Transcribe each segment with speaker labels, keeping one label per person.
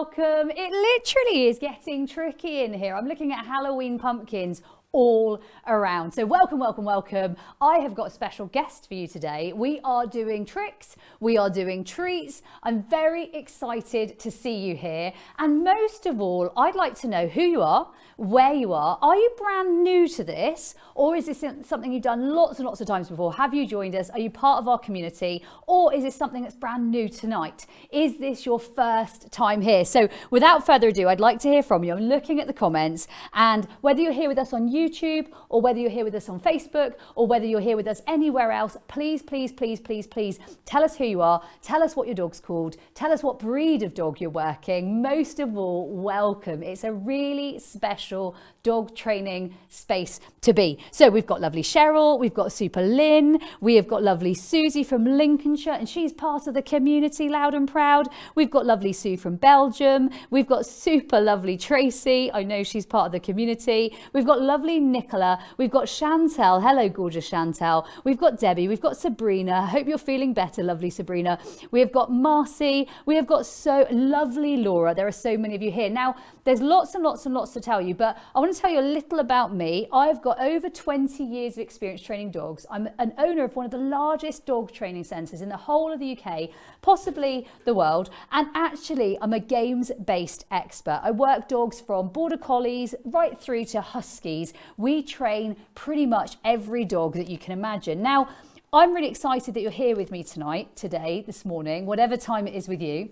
Speaker 1: welcome. It literally is getting tricky in here. I'm looking at Halloween pumpkins all around. So welcome, welcome, welcome. I have got a special guest for you today. We are doing tricks, we are doing treats. I'm very excited to see you here. And most of all, I'd like to know who you are, where you are. Are you brand new to this? Or is this something you've done lots and lots of times before? Have you joined us? Are you part of our community? Or is this something that's brand new tonight? Is this your first time here? So without further ado, I'd like to hear from you. I'm looking at the comments, and whether you're here with us on YouTube, or whether you're here with us on Facebook, or whether you're here with us anywhere else, please, please, please, please, please tell us who you are. Tell us what your dog's called. Tell us what breed of dog you're working. Most of all, welcome. It's a really special dog training space to be. So we've got lovely Cheryl, we've got Super Lynn, we have got lovely Susie from Lincolnshire, and she's part of the community, loud and proud. We've got lovely Sue from Belgium. We've got super lovely Tracy. I know she's part of the community. We've got lovely Nicola. We've got Chantel. Hello, gorgeous Chantel. We've got Debbie. We've got Sabrina. I hope you're feeling better, lovely Sabrina. We have got Marcy. We have got so lovely Laura. There are so many of you here. Now, there's lots and lots and lots to tell you, but I want to tell you a little about me. I've got over 20 years of experience training dogs. I'm an owner of one of the largest dog training centres in the whole of the UK, possibly the world, and actually I'm a games-based expert. I work dogs from border collies right through to huskies. We train pretty much every dog that you can imagine. Now, I'm really excited that you're here with me tonight, today, this morning, whatever time it is with you.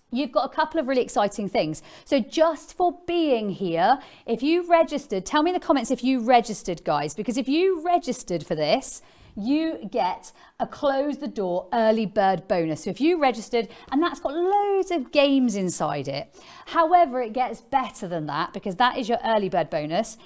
Speaker 1: You've got a couple of really exciting things. So just for being here, if you registered, tell me in the comments if you registered, guys, because if you registered for this, you get a close the door early bird bonus. So if you registered, and that's got loads of games inside it. However, it gets better than that, because that is your early bird bonus.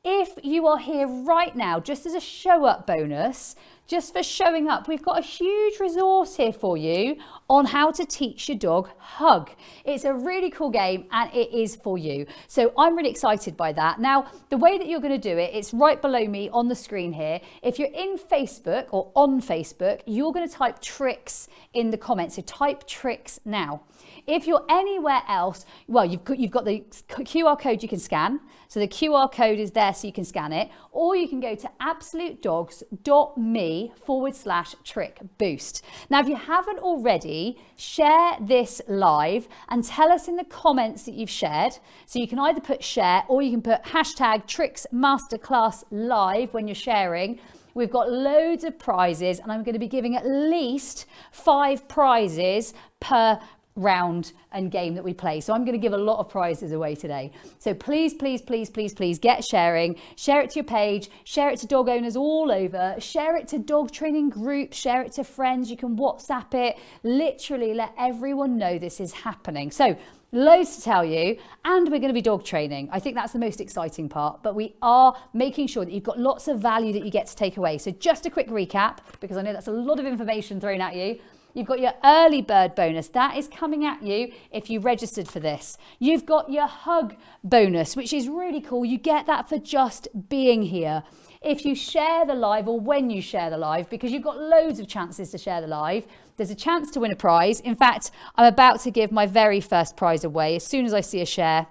Speaker 1: If you are here right now, just as a show up bonus, just for showing up, we've got a huge resource here for you on how to teach your dog hug. It's a really cool game and it is for you. So I'm really excited by that. Now, the way that you're going to do it, it's right below me on the screen here. If you're in Facebook or on Facebook, you're going to type tricks in the comments. So type tricks now. If you're anywhere else, well, you've got the QR code you can scan. So the QR code is there so you can scan it, or you can go to absoluteDogs.me/trick boost. Now, if you haven't already, share this live and tell us in the comments that you've shared. So you can either put share or you can put hashtag tricks masterclass live when you're sharing. We've got loads of prizes and I'm going to be giving at least 5 prizes per round and game that we play. So I'm going to give a lot of prizes away today. So please, please, please, please, please get sharing. Share it to your page, share it to dog owners all over, share it to dog training groups, share it to friends. You can WhatsApp it. Literally let everyone know this is happening. So loads to tell you, and we're going to be dog training. I think that's the most exciting part, but we are making sure that you've got lots of value that you get to take away. So just a quick recap, because I know that's a lot of information thrown at you. You've got your early bird bonus. That is coming at you if you registered for this. You've got your hug bonus, which is really cool. You get that for just being here. If you share the live, or when you share the live, because you've got loads of chances to share the live, there's a chance to win a prize. In fact, I'm about to give my very first prize away. As soon as I see a share,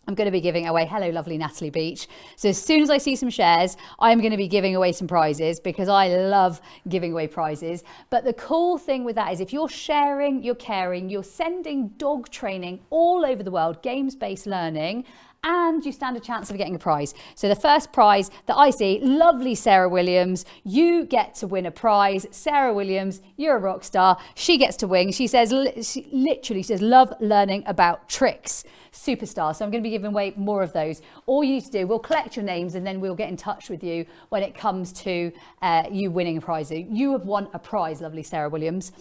Speaker 1: I'm going to be giving away, hello lovely Natalie Beach. So as soon as I see some shares, I'm going to be giving away some prizes, because I love giving away prizes. But the cool thing with that is if you're sharing, you're caring, you're sending dog training all over the world, games-based learning, and you stand a chance of getting a prize. So the first prize that I see, lovely Sarah Williams, you get to win a prize. Sarah Williams, you're a rock star. She gets to win. She says, she literally says, love learning about tricks. Superstar. So I'm going to be giving away more of those. All you need to do, we'll collect your names and then we'll get in touch with you when it comes to you winning a prize. You have won a prize, lovely Sarah Williams.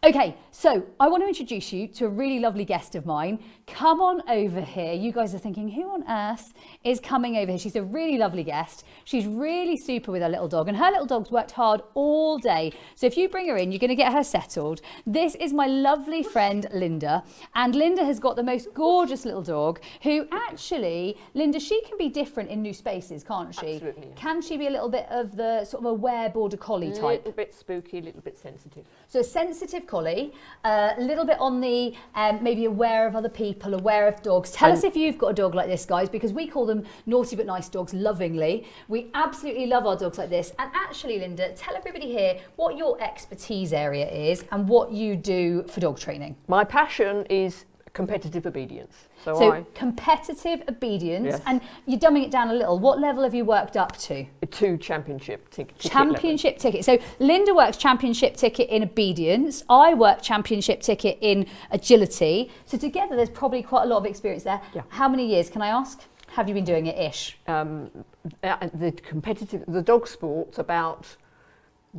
Speaker 1: Okay, so I want to introduce you to a really lovely guest of mine. Come on over here. You guys are thinking, who on earth is coming over here? She's a really lovely guest. She's really super with her little dog, and her little dog's worked hard all day. So if you bring her in, you're going to get her settled. This is my lovely friend, Linda. And Linda has got the most gorgeous little dog who actually, Linda, she can be different in new spaces, can't she?
Speaker 2: Absolutely. Yes.
Speaker 1: Can she be a little bit of the sort of aware border collie type?
Speaker 2: A little bit spooky, a little bit sensitive.
Speaker 1: So a sensitive collie, a little bit on the maybe aware of other people, aware of dogs. Tell us if you've got a dog like this, guys, because we call them naughty but nice dogs lovingly. We absolutely love our dogs like this. And actually, Linda, tell everybody here what your expertise area is and what you do for dog training.
Speaker 2: My passion is competitive obedience. So
Speaker 1: competitive obedience,
Speaker 2: yes.
Speaker 1: And you're dumbing it down a little. What level have you worked up to?
Speaker 2: 2 championship ticket.
Speaker 1: Championship ticket. So Linda works championship ticket in obedience. I work championship ticket in agility. So together there's probably quite a lot of experience there.
Speaker 2: Yeah.
Speaker 1: How many years, can I ask, have you been doing it ish?
Speaker 2: The dog sport's about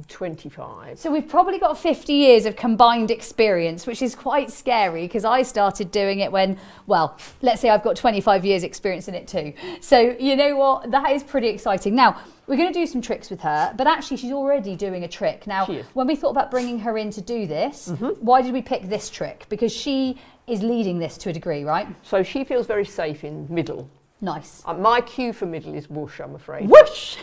Speaker 2: 25.
Speaker 1: So we've probably got 50 years of combined experience, which is quite scary because I started doing it when, well, let's say I've got 25 years experience in it too. So you know what, that is pretty exciting. Now, we're going to do some tricks with her, but actually she's already doing a trick. Now, when we thought about bringing her in to do this, why did we pick this trick? Because she is leading this to a degree, right?
Speaker 2: So she feels very safe in middle.
Speaker 1: Nice.
Speaker 2: My cue for middle is whoosh, I'm afraid.
Speaker 1: Whoosh!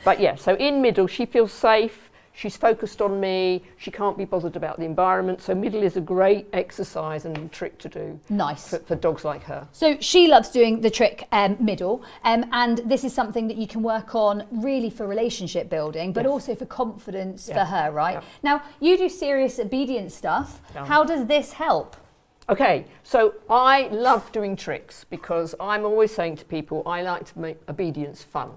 Speaker 2: but yeah, so in middle she feels safe, she's focused on me, she can't be bothered about the environment, so middle is a great exercise and trick to do.
Speaker 1: Nice.
Speaker 2: For dogs like her.
Speaker 1: So she loves doing the trick middle, and this is something that you can work on really for relationship building, but also for confidence for her, right?
Speaker 2: Yeah.
Speaker 1: Now, you do serious obedience stuff.
Speaker 2: Yeah.
Speaker 1: How does this help?
Speaker 2: Okay, so I love doing tricks because I'm always saying to people I like to make obedience fun.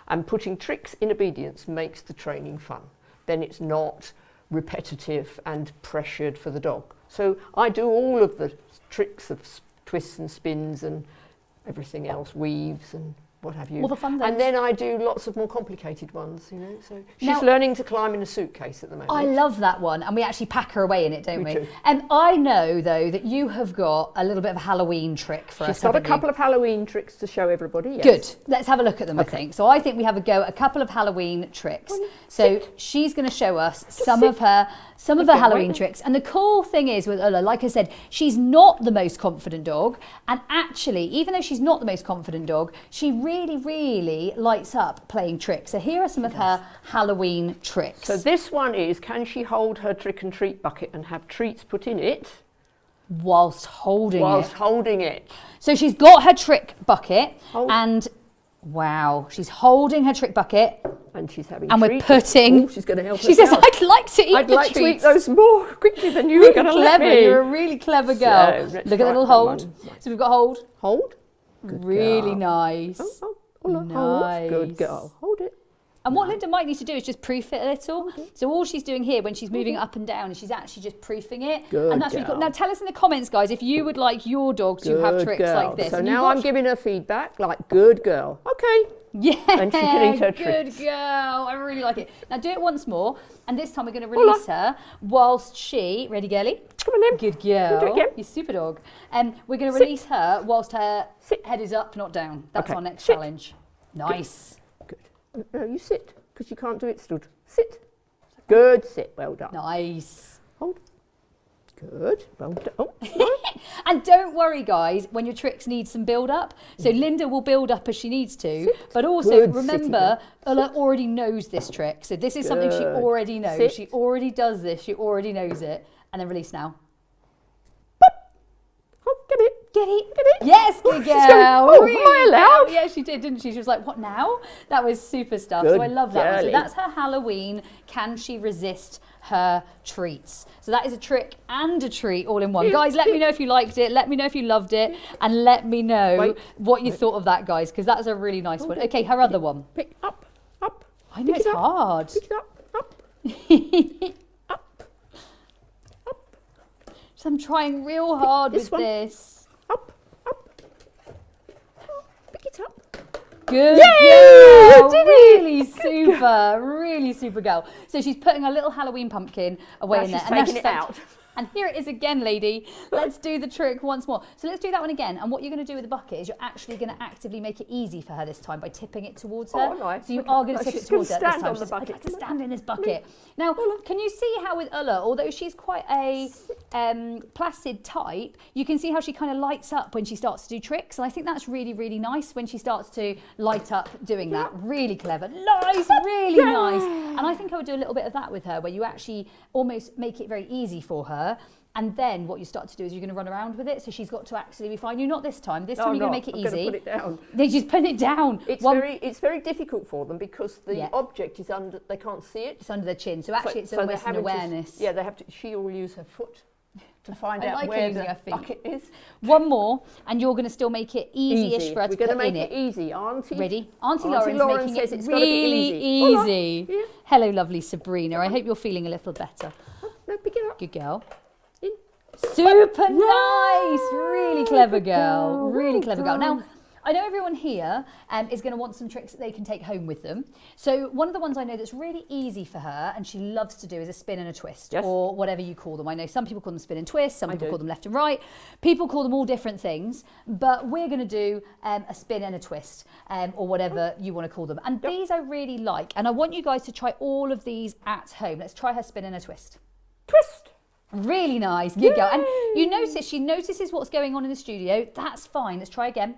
Speaker 2: And putting tricks in obedience makes the training fun. Then it's not repetitive and pressured for the dog. So I do all of the tricks of twists and spins and everything else, weaves and what have you.
Speaker 1: All the fun things.
Speaker 2: And then I do lots of more complicated ones, you know. So she's learning to climb in a suitcase at the moment.
Speaker 1: I love that one, and we actually pack her away in it, don't we?
Speaker 2: Do.
Speaker 1: And I know, though, that you have got a little bit of a Halloween trick for us.
Speaker 2: She's got a couple of Halloween tricks to show everybody, yes.
Speaker 1: Good. Let's have a look at them, I think. So I think we have a go at a couple of Halloween tricks. So she's going to show us some of her Halloween tricks. And the cool thing is with Ulla, like I said, she's not the most confident dog. And actually, even though she's not the most confident dog, she really, really lights up playing tricks. So here are some of her Halloween tricks.
Speaker 2: So this one is, can she hold her trick and treat bucket and have treats put in it?
Speaker 1: Whilst holding it. So she's got her trick bucket and wow, she's holding her trick bucket.
Speaker 2: And she's having
Speaker 1: and
Speaker 2: treats.
Speaker 1: we're putting.
Speaker 2: Ooh, she's going to help us.
Speaker 1: She says,
Speaker 2: out.
Speaker 1: "I'd like to eat.
Speaker 2: I'd
Speaker 1: the
Speaker 2: like
Speaker 1: treats.
Speaker 2: to eat those more quickly than you were going to let me."
Speaker 1: You're a really clever girl.
Speaker 2: So,
Speaker 1: look at the little hold. So we've got hold.
Speaker 2: Hold. Good
Speaker 1: really
Speaker 2: girl.
Speaker 1: nice.
Speaker 2: Look,
Speaker 1: nice.
Speaker 2: Hold. Good girl. Hold it.
Speaker 1: And what Linda might need to do is just proof it a little. So all she's doing here when she's moving up and down is she's actually just proofing it.
Speaker 2: Good
Speaker 1: and that's
Speaker 2: girl.
Speaker 1: What now tell us in the comments, guys, if you would like your dog to have tricks like this.
Speaker 2: So
Speaker 1: and
Speaker 2: now I'm giving her feedback, like, good girl. Okay.
Speaker 1: Yeah,
Speaker 2: and she can eat her treats.
Speaker 1: Good girl. I really like it. Now do it once more, and this time we're going to release her whilst she, ready girlie?
Speaker 2: Come on then.
Speaker 1: Good girl.
Speaker 2: Do it again.
Speaker 1: You super dog. We're going to release her whilst her head is up, not down. That's our next challenge. Nice.
Speaker 2: Good. No, you sit, because you can't do it stood. Sit. Good, sit. Well done.
Speaker 1: Nice.
Speaker 2: Hold. Good. Well done. Oh,
Speaker 1: and don't worry, guys, when your tricks need some build up. So Linda will build up as she needs to, but also remember, Ulla already knows this trick. So this is something she already knows.
Speaker 2: Sit.
Speaker 1: She already does this. She already knows it. And then release now.
Speaker 2: Oh, get it.
Speaker 1: Get it.
Speaker 2: Get it.
Speaker 1: Yes, good girl.
Speaker 2: Going, am I allowed?
Speaker 1: Yeah, she did, didn't she? She was like, what now? That was super stuff.
Speaker 2: Good
Speaker 1: so I love that one. So
Speaker 2: girlie.
Speaker 1: that's her Halloween. Can she resist her treats? So that is a trick and a treat all in one. Guys, let me know if you liked it. Let me know if you loved it. And let me know what you thought of that, guys, because that's a really nice one. Okay, her other one.
Speaker 2: Pick up, up.
Speaker 1: I know it's hard.
Speaker 2: Pick it up, up.
Speaker 1: So I'm trying real hard with this.
Speaker 2: Up. Pick it up.
Speaker 1: Good
Speaker 2: Yay!
Speaker 1: girl. Really super girl. So she's putting a little Halloween pumpkin away in there.
Speaker 2: She's taking it out.
Speaker 1: And here it is again, lady. Let's do the trick once more. So let's do that one again. And what you're going to do with the bucket is you're actually going to actively make it easy for her this time by tipping it towards her.
Speaker 2: Oh, nice.
Speaker 1: So you are going to tip it towards her this time.
Speaker 2: On the bucket.
Speaker 1: I'd like to stand in this bucket. Now, can you see how with Ulla, although she's quite a placid type, you can see how she kind of lights up when she starts to do tricks. And I think that's really, really nice when she starts to light up doing that. Really clever. Nice, really nice. And I think I would do a little bit of that with her, where you actually almost make it very easy for her. And then what you start to do is you're going to run around with it. So she's got to actually be fine. You not this time. This time you're going to make it easy.
Speaker 2: I'm going to put it down.
Speaker 1: They just put it down.
Speaker 2: It's very difficult for them because the object is under. They can't see it.
Speaker 1: It's under their chin. So actually, it's almost an awareness.
Speaker 2: They have to. She will use her foot to find out where the bucket is.
Speaker 1: One more, and you're going to still make it easy-ish for her to put in it.
Speaker 2: We're going to make it easy, Auntie.
Speaker 1: Ready? Auntie Lauren's making it really easy.
Speaker 2: Yeah.
Speaker 1: Hello, lovely Sabrina. I hope you're feeling a little better.
Speaker 2: No, pick it up.
Speaker 1: Good girl. Super nice. Really clever girl. Really clever girl. Now, I know everyone here is going to want some tricks that they can take home with them. So one of the ones I know that's really easy for her and she loves to do is a spin and a twist, or whatever you call them. I know some people call them spin and twist, some people call them left and right. People call them all different things, but we're going to do a spin and a twist, or whatever you want to call them. And these I really like, and I want you guys to try all of these at home. Let's try her spin and a twist.
Speaker 2: Twist.
Speaker 1: Really nice. Good girl. And you notice she notices what's going on in the studio. That's fine. Let's try again.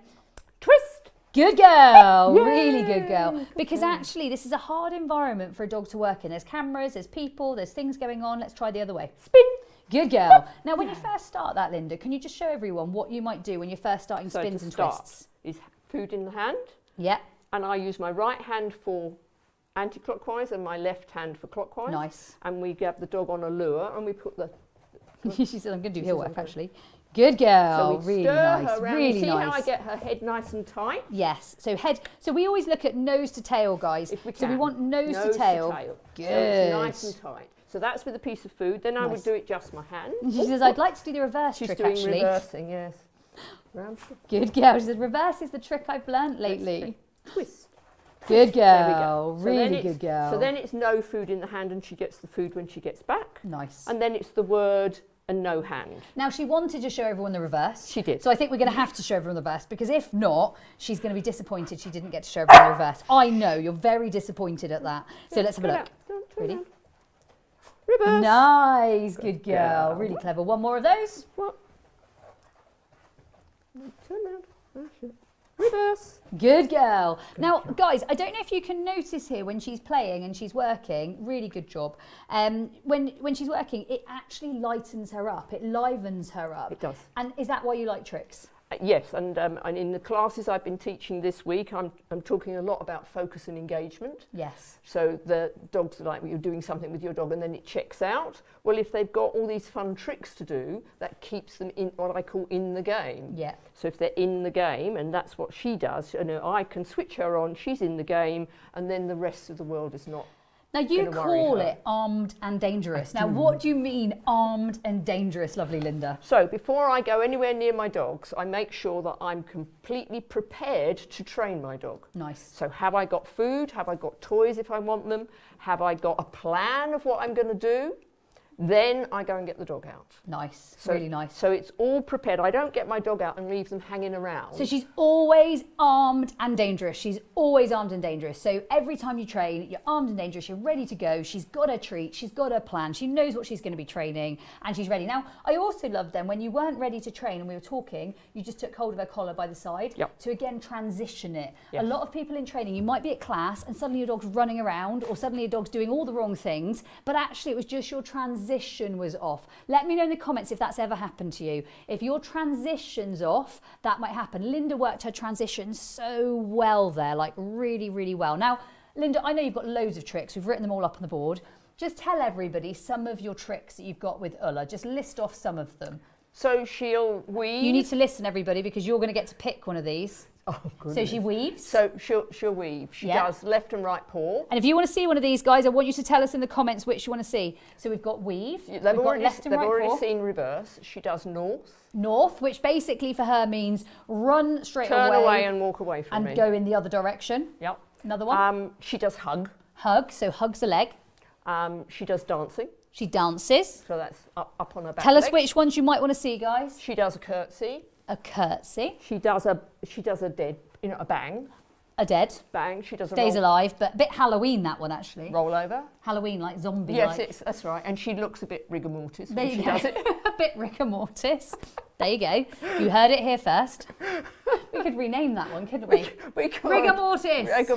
Speaker 2: Twist.
Speaker 1: Good girl. Really good girl. Because actually this is a hard environment for a dog to work in. There's cameras, there's people, there's things going on. Let's try the other way.
Speaker 2: Spin.
Speaker 1: Good girl. Now when you first start that, Linda, can you just show everyone what you might do when you're first starting spins and twists?
Speaker 2: Is food in the hand.
Speaker 1: Yeah.
Speaker 2: And I use my right hand for anti-clockwise and my left hand for clockwise.
Speaker 1: Nice.
Speaker 2: And we grab the dog on a lure and we put the...
Speaker 1: She said, I'm going to do heel work actually. Good girl.
Speaker 2: So we
Speaker 1: really
Speaker 2: stir
Speaker 1: nice.
Speaker 2: her around.
Speaker 1: Really
Speaker 2: See
Speaker 1: nice.
Speaker 2: how I get her head nice and tight?
Speaker 1: Yes. So head. So we always look at nose to tail, guys.
Speaker 2: If we can.
Speaker 1: So we want nose to tail. Good.
Speaker 2: So it's nice and tight. So that's with a piece of food. Then I would do it just my hand.
Speaker 1: She says, I'd like to do the reverse trick actually.
Speaker 2: She's doing reversing, yes. Round.
Speaker 1: Good girl. She says, reverse is the trick I've learnt lately.
Speaker 2: Twist.
Speaker 1: Good girl.
Speaker 2: There we go.
Speaker 1: Really good girl.
Speaker 2: So then it's no food in the hand and she gets the food when she gets back.
Speaker 1: Nice.
Speaker 2: And then it's the word and no hand.
Speaker 1: Now she wanted to show everyone the reverse.
Speaker 2: She did.
Speaker 1: So I think we're going to have to show everyone the reverse, because if not, she's going to be disappointed she didn't get to show everyone the reverse. I know, you're very disappointed at that. So let's have a look. Ready?
Speaker 2: Reverse.
Speaker 1: Nice. Good girl. Really clever. One more of those.
Speaker 2: What? Turn around. Reverse.
Speaker 1: Good girl. Now, guys, I don't know if you can notice here when she's playing and she's working, really good job. When she's working, it actually lightens her up. It livens her up.
Speaker 2: It does.
Speaker 1: And is that why you like tricks?
Speaker 2: Yes, and in the classes I've been teaching this week, I'm talking a lot about focus and engagement.
Speaker 1: Yes.
Speaker 2: So the dogs are like, you're doing something with your dog and then it checks out. Well, if they've got all these fun tricks to do, that keeps them in what I call in the game.
Speaker 1: Yeah.
Speaker 2: So if they're in the game, and that's what she does, you know, I can switch her on, she's in the game, and then the rest of the world is not.
Speaker 1: Now you call it armed and dangerous. Now what do you mean armed and dangerous, lovely Linda?
Speaker 2: So before I go anywhere near my dogs, I make sure that I'm completely prepared to train my dog.
Speaker 1: Nice.
Speaker 2: So have I got food? Have I got toys if I want them? Have I got a plan of what I'm going to do? Then I go and get the dog out.
Speaker 1: Nice,
Speaker 2: So,
Speaker 1: really nice.
Speaker 2: So it's all prepared. I don't get my dog out and leave them hanging around.
Speaker 1: So she's always armed and dangerous. She's always armed and dangerous. So every time you train, you're armed and dangerous, you're ready to go. She's got her treat, she's got her plan, she knows what she's going to be training, and she's ready. Now, I also love then when you weren't ready to train and we were talking, you just took hold of her collar by the side to again transition it.
Speaker 2: Yes.
Speaker 1: A lot of people in training, you might be at class and suddenly your dog's running around, or suddenly your dog's doing all the wrong things, but actually it was just your transition was off. Let me know in the comments if that's ever happened to you. If your transition's off, that might happen. Linda worked her transition so well there, like really, really well. Now, Linda, I know you've got loads of tricks. We've written them all up on the board. Just tell everybody some of your tricks that you've got with Ulla. Just list off some of them.
Speaker 2: So she'll weave.
Speaker 1: You need to listen, everybody, because you're going to get to pick one of these.
Speaker 2: Oh, goodness.
Speaker 1: So she weaves.
Speaker 2: So she'll weave. She does left and right paw.
Speaker 1: And if you want to see one of these, guys, I want you to tell us in the comments which you want to see. So we've got weave.
Speaker 2: They've
Speaker 1: we've
Speaker 2: already,
Speaker 1: got left and
Speaker 2: they've
Speaker 1: right
Speaker 2: already
Speaker 1: paw.
Speaker 2: seen reverse. She does north.
Speaker 1: North, which basically for her means run straight
Speaker 2: Turn away and walk away from me.
Speaker 1: And go in the other direction.
Speaker 2: Yep.
Speaker 1: Another one.
Speaker 2: She does hug.
Speaker 1: Hug, so hugs the leg.
Speaker 2: She does dancing.
Speaker 1: She dances.
Speaker 2: So that's up on her back
Speaker 1: Tell us
Speaker 2: legs.
Speaker 1: which ones you might want to see, guys.
Speaker 2: She does a curtsy.
Speaker 1: A curtsy.
Speaker 2: She does a dead, a bang.
Speaker 1: A dead.
Speaker 2: Bang. She does a
Speaker 1: Stays alive, but a bit Halloween, that one, actually.
Speaker 2: roll over.
Speaker 1: Halloween, like zombie.
Speaker 2: Yes, that's right. And she looks a bit rigor mortis when she does it.
Speaker 1: A bit rigor mortis. There you go. You heard it here first. We could rename that one, couldn't we?
Speaker 2: We could.
Speaker 1: Rigor mortis. Nice,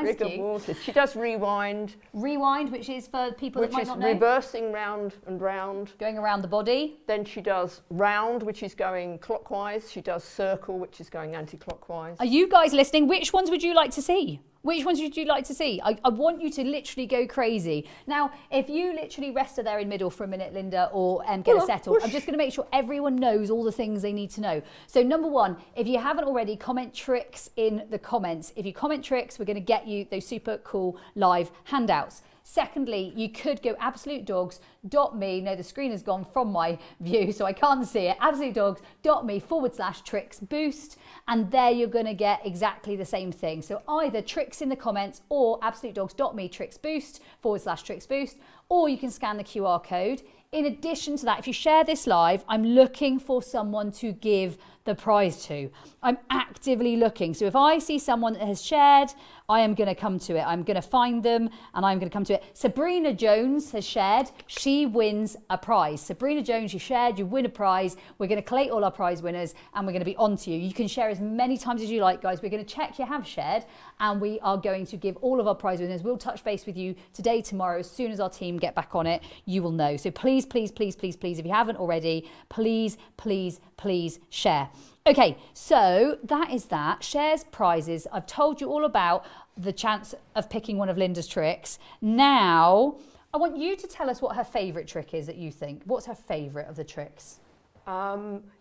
Speaker 2: rigor
Speaker 1: Q.
Speaker 2: mortis. She does rewind.
Speaker 1: Rewind, which is for people that might not know.
Speaker 2: Which is reversing round and round.
Speaker 1: Going around the body.
Speaker 2: Then she does round, which is going clockwise. She does circle, which is going anti-clockwise.
Speaker 1: Are you guys listening? Which ones would you like to see? Which ones would you like to see? I want you to literally go crazy. Now, if you literally rest her there in middle for a minute, Linda, or get her settled, I'm just going to make sure everyone knows all the things they need to know. So number one, if you haven't already, comment tricks in the comments. If you comment tricks, we're going to get you those super cool live handouts. Secondly, you could go absolutedogs.me. No, the screen has gone from my view, so I can't see it. absolutedogs.me/tricks boost. And there you're going to get exactly the same thing. So either tricks in the comments or absolutedogs.me tricks boost/tricks boost, or you can scan the QR code. In addition to that, if you share this live, I'm looking for someone to give the prize to. I'm actively looking. So if I see someone that has shared, I am going to come to it. I'm going to find them and I'm going to come to it. Sabrina Jones has shared. She wins a prize. Sabrina Jones, you shared, you win a prize. We're going to collate all our prize winners and we're going to be on to you. You can share as many times as you like, guys. We're going to check you have shared and we are going to give all of our prize winners. We'll touch base with you today, tomorrow. As soon as our team get back on it, you will know. So please, please, please, please, please, if you haven't already, please, please, please share. Okay, so that is that. Shares, prizes. I've told you all about the chance of picking one of Linda's tricks. Now, I want you to tell us what her favourite trick is that you think. What's her favourite of the tricks?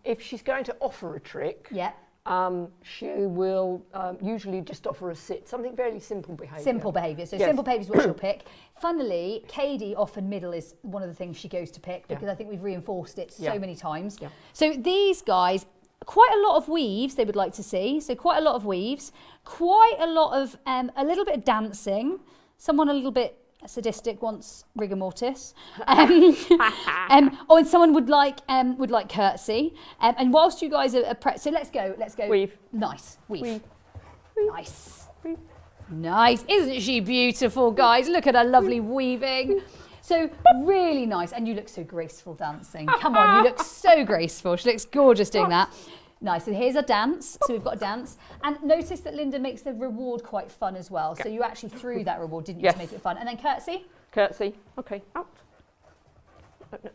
Speaker 2: If she's going to offer a trick,
Speaker 1: Yeah.
Speaker 2: she will usually just offer a sit, something fairly simple behaviour.
Speaker 1: Simple behaviour. So
Speaker 2: Yes.
Speaker 1: simple behaviour is what she'll pick. Funnily, Katie, often middle is one of the things she goes to pick because I think we've reinforced it so many times. Yeah. So these guys, quite a lot of weaves they would like to see. So quite a lot of weaves, quite a lot of, a little bit of dancing. Someone a little bit sadistic wants rigor mortis. And someone would like curtsy. And whilst you guys are so let's go.
Speaker 2: Weave.
Speaker 1: Nice, weave. Nice. Weave. Nice. Isn't she beautiful, guys? Look at her lovely weaving. So really nice. And you look so graceful dancing. Come on, you look so graceful. She looks gorgeous doing that. Nice. And here's a dance. So we've got a dance. And notice that Linda makes the reward quite fun as well. So you actually threw that reward, didn't you, to make it fun? And then curtsy.
Speaker 2: Curtsy. Okay, out.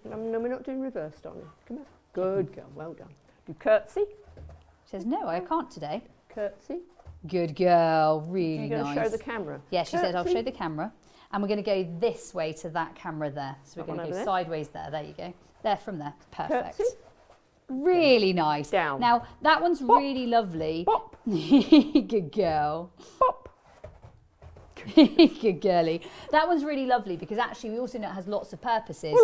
Speaker 2: No, we're not doing reverse, darling. Come on. Good girl. Well done. Do curtsy.
Speaker 1: She says, no, I can't today.
Speaker 2: Curtsy.
Speaker 1: Good girl. Really nice.
Speaker 2: You're going to show the camera.
Speaker 1: Yeah, she said, I'll show the camera. And we're going to go this way to that camera there. So we're going to go sideways there. There you go. There from there. Perfect.
Speaker 2: Curtsy.
Speaker 1: Really nice.
Speaker 2: Down.
Speaker 1: Now, that one's really lovely.
Speaker 2: Bop.
Speaker 1: Good girl.
Speaker 2: Bop.
Speaker 1: Good girly. That one's really lovely because actually we also know it has lots of purposes.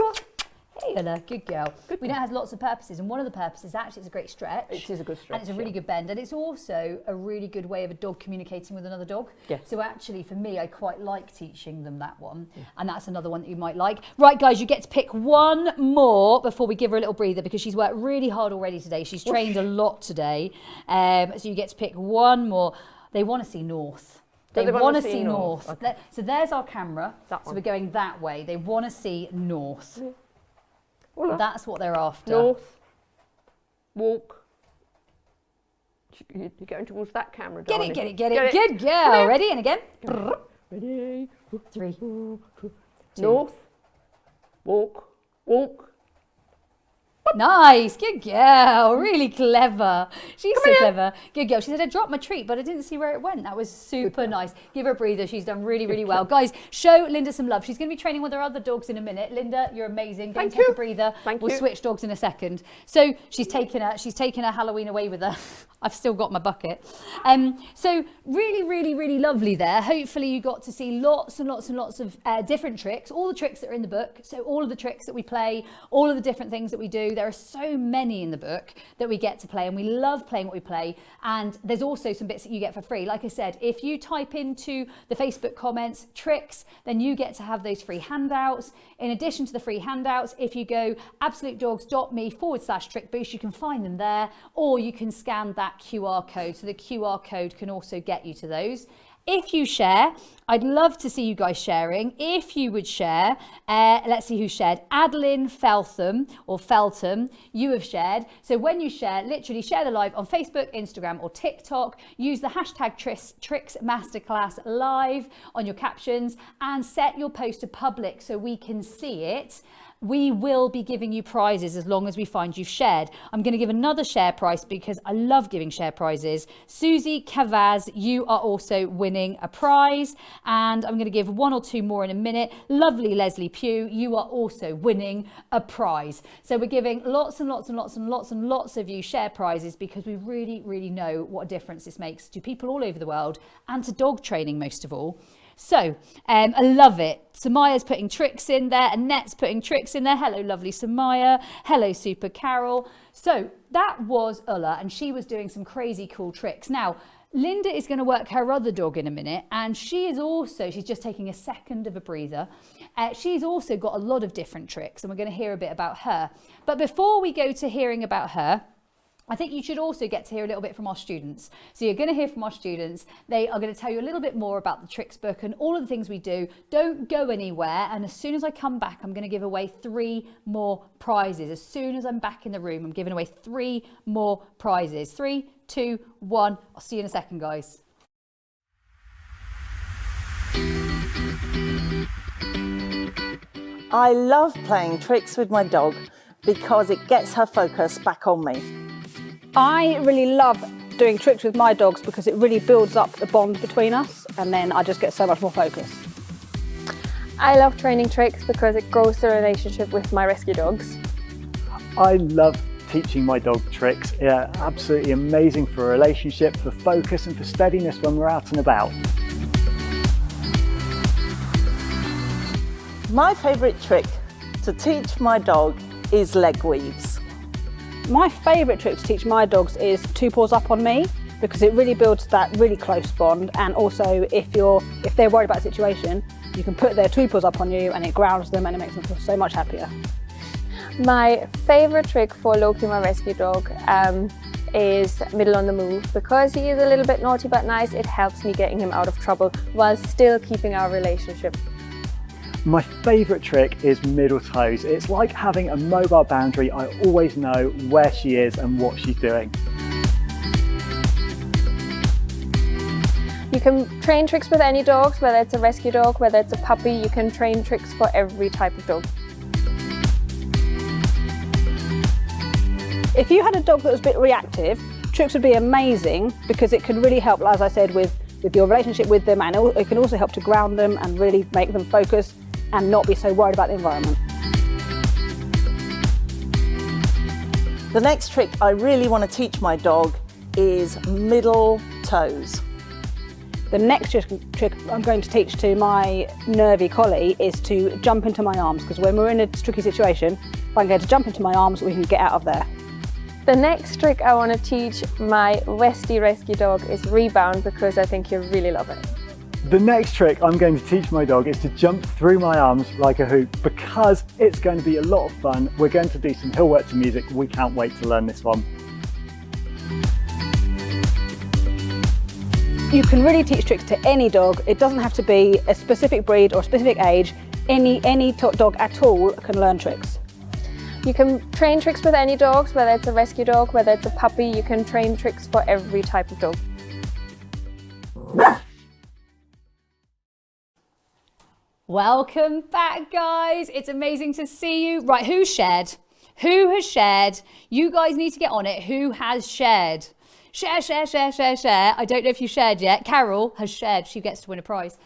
Speaker 1: Hey, Ella, good girl. We know it has lots of purposes, and one of the purposes actually it's a great stretch.
Speaker 2: It is a good stretch.
Speaker 1: And it's a really good bend, and it's also a really good way of a dog communicating with another dog.
Speaker 2: Yes.
Speaker 1: So actually, for me, I quite like teaching them that one, and that's another one that you might like. Right, guys, you get to pick one more before we give her a little breather because she's worked really hard already today. She's trained a lot today, so you get to pick one more. They want to see north. They want to see north. Okay. So there's our camera. So we're going that way. They want to see north.
Speaker 2: Voila.
Speaker 1: That's what they're after.
Speaker 2: North. Walk. You're going towards that camera, darling.
Speaker 1: Get it. Good girl. Ready? And again.
Speaker 2: Ready.
Speaker 1: 3, 2.
Speaker 2: North. Walk.
Speaker 1: Nice. Good girl. Really clever. She's so clever. Good girl. She said, I dropped my treat, but I didn't see where it went. That was super nice. Give her a breather. She's done really, really well. Guys, show Linda some love. She's going to be training with her other dogs in a minute. Linda, you're amazing. Go and take a breather. We'll switch dogs in a second. So she's taken her Halloween away with her. I've still got my bucket. So really, really, really lovely there. Hopefully you got to see lots and lots and lots of different tricks, all the tricks that are in the book. So all of the tricks that we play, all of the different things that we do. there are so many in the book that we get to play, and we love playing what we play. And there's also some bits that you get for free. Like I said, if you type into the Facebook comments tricks, then you get to have those free handouts. In addition to the free handouts, if you go absolutedogs.me/trick boost, you can find them there, or you can scan that QR code. So the QR code can also get you to those. If you share, I'd love to see you guys sharing. If you would share, let's see who shared. Adeline Feltham, you have shared. So when you share, literally share the live on Facebook, Instagram or TikTok. Use the hashtag Tricks Masterclass live on your captions and set your post to public so we can see it. We will be giving you prizes as long as we find you've shared. I'm going to give another share prize because I love giving share prizes. Susie Cavaz, you are also winning a prize. And I'm going to give one or two more in a minute. Lovely Leslie Pugh, you are also winning a prize. So we're giving lots and lots and lots and lots and lots of you share prizes because we really, really know what a difference this makes to people all over the world and to dog training most of all. So I love it. Samaya's putting tricks in there. Annette's putting tricks in there. Hello, lovely Samaya. Hello, Super Carol. So that was Ulla, and she was doing some crazy cool tricks. Now, Linda is going to work her other dog in a minute, and she's just taking a second of a breather. She's also got a lot of different tricks, and we're going to hear a bit about her. But before we go to hearing about her, I think you should also get to hear a little bit from our students. So you're going to hear from our students. They are going to tell you a little bit more about the tricks book and all of the things we do. Don't go anywhere. And as soon as I come back, I'm going to give away 3 more prizes. As soon as I'm back in the room, I'm giving away 3 more prizes. 3, 2, 1. I'll see you in a second, guys.
Speaker 3: I love playing tricks with my dog because it gets her focus back on me.
Speaker 4: I really love doing tricks with my dogs because it really builds up the bond between us, and then I just get so much more focus.
Speaker 5: I love training tricks because it grows the relationship with my rescue dogs.
Speaker 6: I love teaching my dog tricks. Yeah, absolutely amazing for a relationship, for focus and for steadiness when we're out and about.
Speaker 3: My favourite trick to teach my dog is leg weaves.
Speaker 4: My favourite trick to teach my dogs is 2 paws up on me because it really builds that really close bond, and also if they're worried about a situation, you can put their 2 paws up on you and it grounds them and it makes them feel so much happier.
Speaker 5: My favourite trick for Loki, my rescue dog, is middle on the move. Because he is a little bit naughty but nice, it helps me getting him out of trouble while still keeping our relationship.
Speaker 6: My favourite trick is middle toes. It's like having a mobile boundary. I always know where she is and what she's doing.
Speaker 5: You can train tricks with any dogs, whether it's a rescue dog, whether it's a puppy. You can train tricks for every type of dog.
Speaker 4: If you had a dog that was a bit reactive, tricks would be amazing because it can really help, as I said, with your relationship with them, and it can also help to ground them and really make them focus and not be so worried about the environment.
Speaker 3: The next trick I really want to teach my dog is middle toes.
Speaker 4: The next trick I'm going to teach to my nervy collie is to jump into my arms, because when we're in a tricky situation, if I can get to jump into my arms, we can get out of there.
Speaker 5: The next trick I want to teach my Westie rescue dog is rebound, because I think you'll really love it.
Speaker 6: The next trick I'm going to teach my dog is to jump through my arms like a hoop, because it's going to be a lot of fun. We're going to do some hill work to music. We can't wait to learn this one.
Speaker 4: You can really teach tricks to any dog. It doesn't have to be a specific breed or a specific age. Any dog at all can learn tricks.
Speaker 5: You can train tricks with any dogs, whether it's a rescue dog, whether it's a puppy. You can train tricks for every type of dog.
Speaker 1: Welcome back, guys. It's amazing to see you. Right, who shared? Who has shared? You guys need to get on it. Who has shared? Share, share, share, share, share. I don't know if you shared yet. Carol has shared. She gets to win a prize.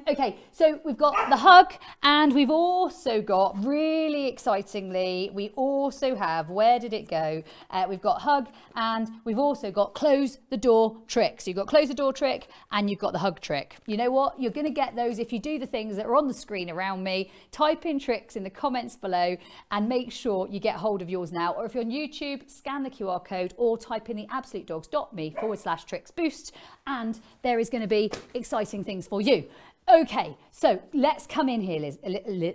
Speaker 1: Okay, so we've got the hug, and we've also got, really excitingly, we also have, where did it go? We've got hug, and we've also got close the door trick. So you've got close the door trick, and you've got the hug trick. You know what? You're going to get those if you do the things that are on the screen around me. Type in tricks in the comments below, and make sure you get hold of yours now. Or if you're on YouTube, scan the QR code or type in the absolutedogs.me/tricks boost, and there is going to be exciting things for you. Okay, so let's come in here,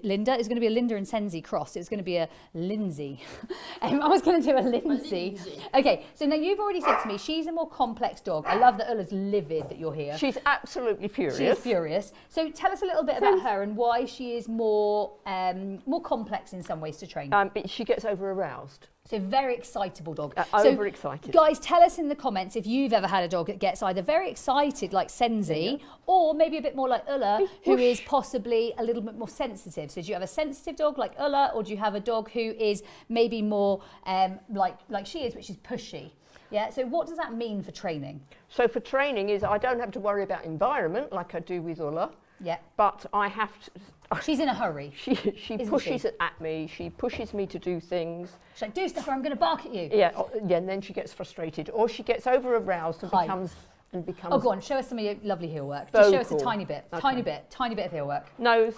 Speaker 1: Linda. It's going to be a Linda and Senzi cross. It's going to be a Lindsay. I was going to do a Lindsay. Okay, so now you've already said to me she's a more complex dog. I love that Ulla's livid that you're here.
Speaker 2: She's absolutely furious.
Speaker 1: She's furious. So tell us a little bit about her and why she is more complex in some ways to train.
Speaker 2: But she gets over-aroused.
Speaker 1: So very excitable dog.
Speaker 2: Overexcited.
Speaker 1: Guys, tell us in the comments if you've ever had a dog that gets either very excited like Senzi or maybe a bit more like Ulla, who is possibly a little bit more sensitive. So do you have a sensitive dog like Ulla, or do you have a dog who is maybe more like she is, which is pushy? Yeah, so what does that mean for training?
Speaker 2: So for training is I don't have to worry about environment like I do with Ulla.
Speaker 1: Yeah.
Speaker 2: But I have to...
Speaker 1: She's in a hurry.
Speaker 2: She pushes at me. She pushes me to do things.
Speaker 1: She's like, do stuff or I'm going to bark at you.
Speaker 2: Yeah, and then she gets frustrated. Or she gets over-aroused and becomes...
Speaker 1: Oh, go on, show us some of your lovely heel work.
Speaker 2: Vocal.
Speaker 1: Just show us a tiny bit,
Speaker 2: Okay.
Speaker 1: tiny bit of heel work.
Speaker 2: Nose.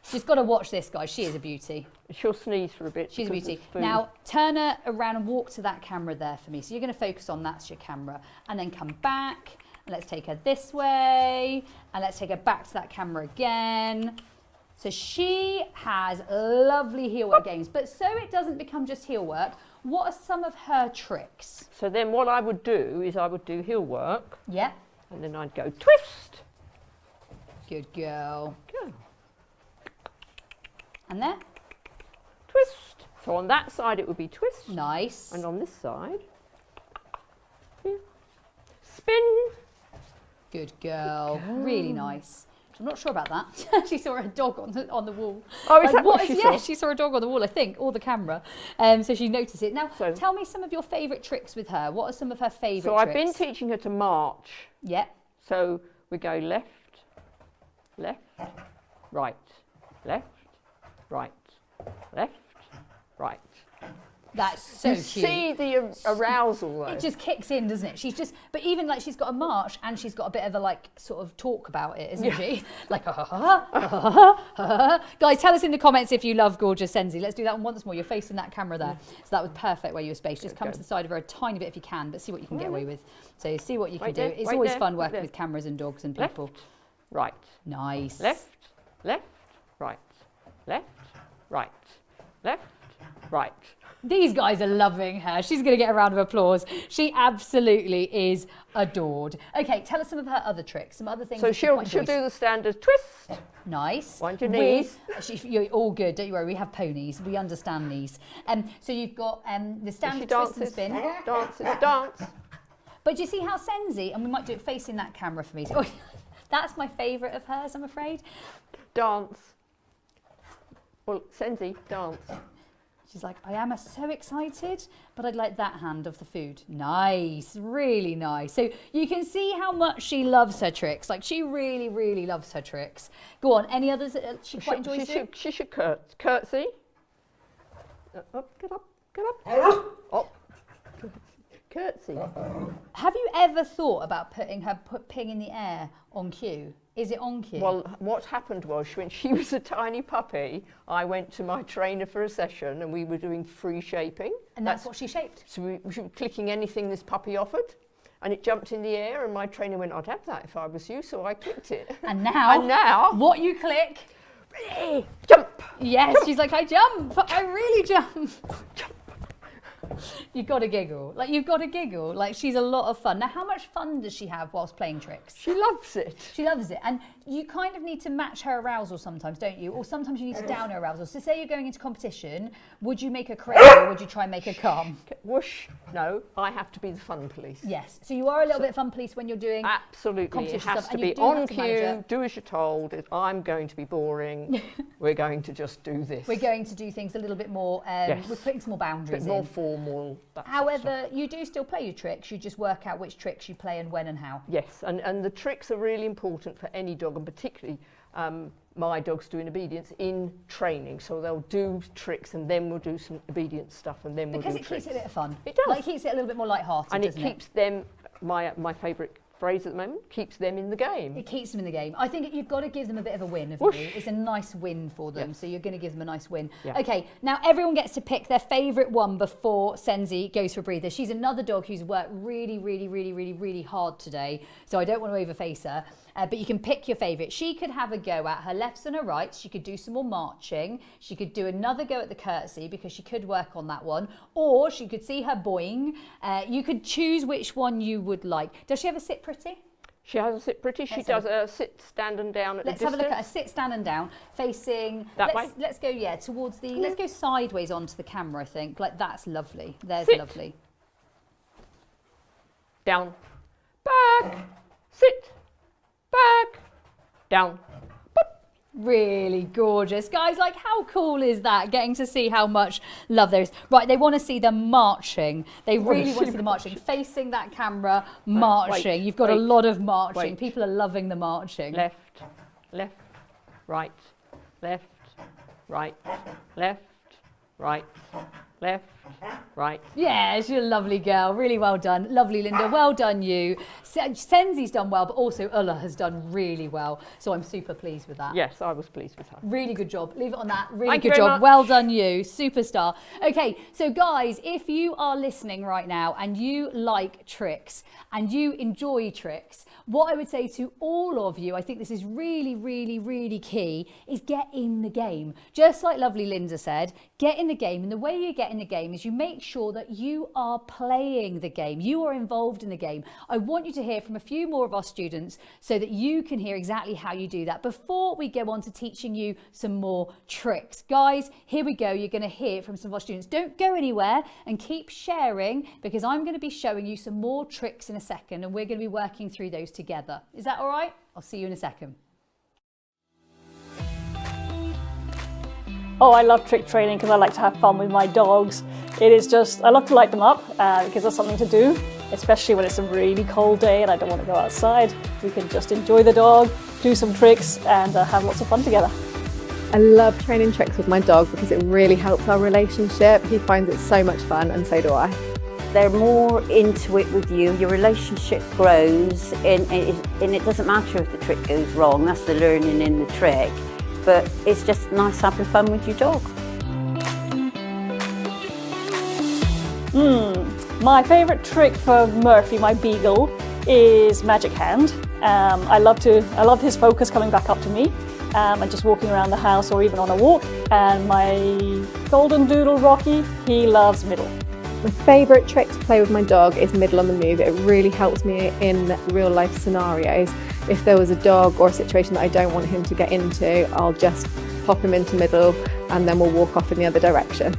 Speaker 1: She's got to watch this, guys. She is a beauty.
Speaker 2: She'll sneeze for a bit.
Speaker 1: She's a beauty. Now, turn her around and walk to that camera there for me. So you're going to focus on that's your camera. And then come back. And let's take her this way. And let's take her back to that camera again. So she has lovely heel work games. But so it doesn't become just heel work, what are some of her tricks?
Speaker 2: So then what I would do is I would do heel work.
Speaker 1: Yeah.
Speaker 2: And then I'd go twist.
Speaker 1: Good girl.
Speaker 2: Go.
Speaker 1: And there.
Speaker 2: Twist. So on that side it would be twist.
Speaker 1: Nice.
Speaker 2: And on this side, spin.
Speaker 1: Good girl. Really nice. I'm not sure about that. She saw a dog on the wall.
Speaker 2: Oh, is that what she saw?
Speaker 1: Yeah, she saw a dog on the wall, I think, or the camera. So she noticed it. Now, tell me some of your favourite tricks with her. What are some of her favourite tricks?
Speaker 2: So I've been teaching her to march.
Speaker 1: Yeah.
Speaker 2: So we go left, left, right, left, right, left, right.
Speaker 1: That's so
Speaker 2: you
Speaker 1: cute.
Speaker 2: See the arousal though.
Speaker 1: It just kicks in, doesn't it? She's just, but even like she's got a march and she's got a bit of a like sort of talk about it, isn't she? Like, Guys, tell us in the comments if you love gorgeous Senzi. Let's do that one once more. You're facing that camera there. So that was perfect where you were spaced. Just come to the side of her a tiny bit if you can, but see what you can get away with. So see what you can do. It's always fun working with cameras and dogs and people.
Speaker 2: Left, right.
Speaker 1: Nice.
Speaker 2: Left, left, right, left, right, left, right.
Speaker 1: These guys are loving her. She's going to get a round of applause. She absolutely is adored. Okay, tell us some of her other tricks, some other things.
Speaker 2: So she'll do the standard twist.
Speaker 1: Nice.
Speaker 2: Wind your knees.
Speaker 1: You're all good, don't you worry. We have ponies. We understand these. So you've got the standard twist and spin.
Speaker 2: Dances, dance.
Speaker 1: But do you see how Senzi, and we might do it facing that camera for me. So, that's my favourite of hers, I'm afraid.
Speaker 2: Dance. Well, Senzi, dance.
Speaker 1: She's like, I am so excited, but I'd like that hand of the food. Nice, really nice. So you can see how much she loves her tricks. Like she really, really loves her tricks. Go on, any others that she quite enjoys doing?
Speaker 2: She should curtsy. Up, get up, get up. Up. Curtsy.
Speaker 1: Have you ever thought about putting her ping in the air on cue? Is it on cue?
Speaker 2: Well, what happened was when she was a tiny puppy, I went to my trainer for a session and we were doing free shaping.
Speaker 1: And that's what she shaped?
Speaker 2: So we were clicking anything this puppy offered and it jumped in the air and my trainer went, I'd have that if I was you, so I clicked it.
Speaker 1: And now, what you click?
Speaker 2: Jump!
Speaker 1: Yes,
Speaker 2: jump.
Speaker 1: She's like, I jump, I really jump.
Speaker 2: Jump.
Speaker 1: You've got to giggle. Like, you've got to giggle. Like, she's a lot of fun. Now, how much fun does she have whilst playing tricks?
Speaker 2: She loves it.
Speaker 1: She loves it. And you kind of need to match her arousal sometimes, don't you? Or sometimes you need to down her arousal. So say you're going into competition, would you make her crazy or would you try and make her calm?
Speaker 2: Whoosh. No, I have to be the fun police.
Speaker 1: Yes. So you are a little bit fun police when you're doing
Speaker 2: absolutely. It has
Speaker 1: stuff,
Speaker 2: to be on cue, do as you're told. If I'm going to be boring, we're going to just do this.
Speaker 1: We're going to do things a little bit more, we're putting some more boundaries in.
Speaker 2: More forward. normal. That sort of stuff.
Speaker 1: However, you do still play your tricks, you just work out which tricks you play and when and how.
Speaker 2: Yes, and the tricks are really important for any dog, and particularly my dogs doing obedience in training. So they'll do tricks and then we'll do some obedience stuff and then we'll do tricks.
Speaker 1: Because it keeps it a bit of fun.
Speaker 2: It does.
Speaker 1: Like, it keeps it a little bit more light-hearted,
Speaker 2: and it
Speaker 1: doesn't
Speaker 2: keeps them, my favourite phrase at the moment, keeps them in the game.
Speaker 1: It keeps them in the game. I think you've got to give them a bit of a win, haven't
Speaker 2: Whoosh.
Speaker 1: you? It's a nice win for them,
Speaker 2: Yes.
Speaker 1: so you're going to give them a nice win.
Speaker 2: Yeah.
Speaker 1: Okay, now everyone gets to pick their favourite one before Senzi goes for a breather. She's another dog who's worked really hard today, so I don't want to overface her. But you can pick your favourite. She could have a go at her lefts and her rights. She could do some more marching. She could do another go at the curtsy because she could work on that one. Or she could see her boing. You could choose which one you would like. Does she have a sit pretty?
Speaker 2: She has a sit pretty. She does a sit, stand and down at
Speaker 1: Let's
Speaker 2: a
Speaker 1: have a
Speaker 2: distance.
Speaker 1: look at her sit, stand and down, facing
Speaker 2: That way?
Speaker 1: Let's go, yeah, towards the, let's go sideways onto the camera, I think. Like, that's lovely. There's
Speaker 2: Sit.
Speaker 1: lovely.
Speaker 2: Down, back, sit, back, down.
Speaker 1: Really gorgeous. Guys, like, how cool is that? Getting to see how much love there is. Right, they want to see them marching. They really want to see the marching. Facing that camera, marching.
Speaker 2: wait,
Speaker 1: You've got a
Speaker 2: wait,
Speaker 1: lot of marching.
Speaker 2: wait.
Speaker 1: People are loving the marching.
Speaker 2: Left, left, right, left, right, left, right, left, right.
Speaker 1: Yeah, she's a lovely girl. Really well done. Lovely, Linda. Well done, you. Senzi's done well, but also Ulla has done really well. So I'm super pleased with that.
Speaker 2: Yes, I was pleased with her.
Speaker 1: Really good job. Leave it on that. Really
Speaker 2: Thank you
Speaker 1: good
Speaker 2: very
Speaker 1: job.
Speaker 2: much.
Speaker 1: Well done, you. Superstar. Okay, so guys, if you are listening right now and you like tricks and you enjoy tricks, what I would say to all of you, I think this is really key, is get in the game. Just like lovely Linda said, get in the game. And the way you get in the game is you make sure that you are playing the game. You are involved in the game. I want you to hear from a few more of our students so that you can hear exactly how you do that before we go on to teaching you some more tricks. Guys, here we go. You're going to hear from some of our students. Don't go anywhere and keep sharing, because I'm going to be showing you some more tricks in a second and we're going to be working through those together. Is that all right? I'll see you in a second.
Speaker 4: Oh, I love trick training because I like to have fun with my dogs. It is just, I love to light them up. It gives us something to do, especially when it's a really cold day and I don't want to go outside. We can just enjoy the dog, do some tricks and have lots of fun together.
Speaker 5: I love training tricks with my dog because it really helps our relationship. He finds it so much fun and so do I.
Speaker 7: They're more into it with you, your relationship grows, and it doesn't matter if the trick goes wrong, that's the learning in the trick, but it's just nice having fun with your dog.
Speaker 4: My favourite trick for Murphy, my beagle, is Magic Hand. I love his focus coming back up to me and just walking around the house or even on a walk. And my golden doodle Rocky, he loves middle.
Speaker 5: My favourite trick to play with my dog is middle on the move. It really helps me in real life scenarios. If there was a dog or a situation that I don't want him to get into, I'll just pop him into middle and then we'll walk off in the other direction.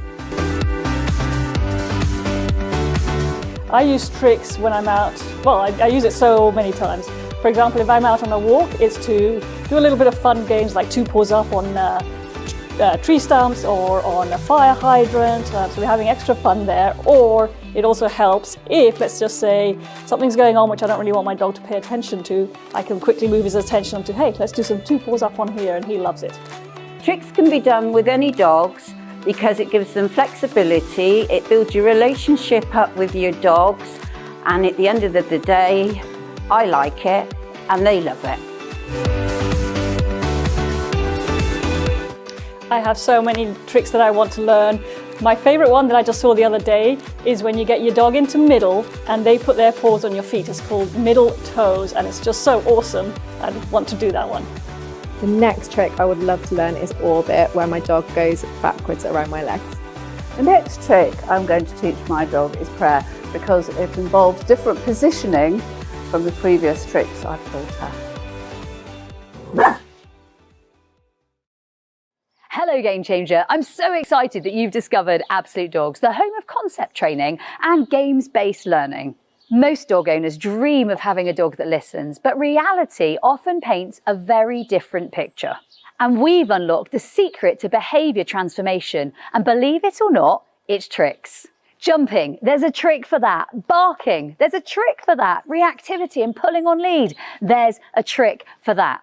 Speaker 4: I use tricks when I'm out, well, I use it so many times. For example, if I'm out on a walk, it's to do a little bit of fun games like two paws up on tree stumps or on a fire hydrant, so we're having extra fun there. Or it also helps if, let's just say, something's going on which I don't really want my dog to pay attention to, I can quickly move his attention to, hey, let's do some two paws up on here, and he loves it.
Speaker 7: Tricks can be done with any dogs because it gives them flexibility, it builds your relationship up with your dogs, and at the end of the day, I like it and they love it.
Speaker 4: I have so many tricks that I want to learn. My favourite one that I just saw the other day is when you get your dog into middle and they put their paws on your feet. It's called middle toes and it's just so awesome. I want to do that one.
Speaker 5: The next trick I would love to learn is orbit, where my dog goes backwards around my legs.
Speaker 8: The next trick I'm going to teach my dog is prayer, because it involves different positioning from the previous tricks I've taught her.
Speaker 1: Hello Game Changer, I'm so excited that you've discovered Absolute Dogs, the home of concept training and games-based learning. Most dog owners dream of having a dog that listens, but reality often paints a very different picture. And we've unlocked the secret to behaviour transformation, and believe it or not, it's tricks. Jumping, there's a trick for that. Barking, there's a trick for that. Reactivity and pulling on lead, there's a trick for that.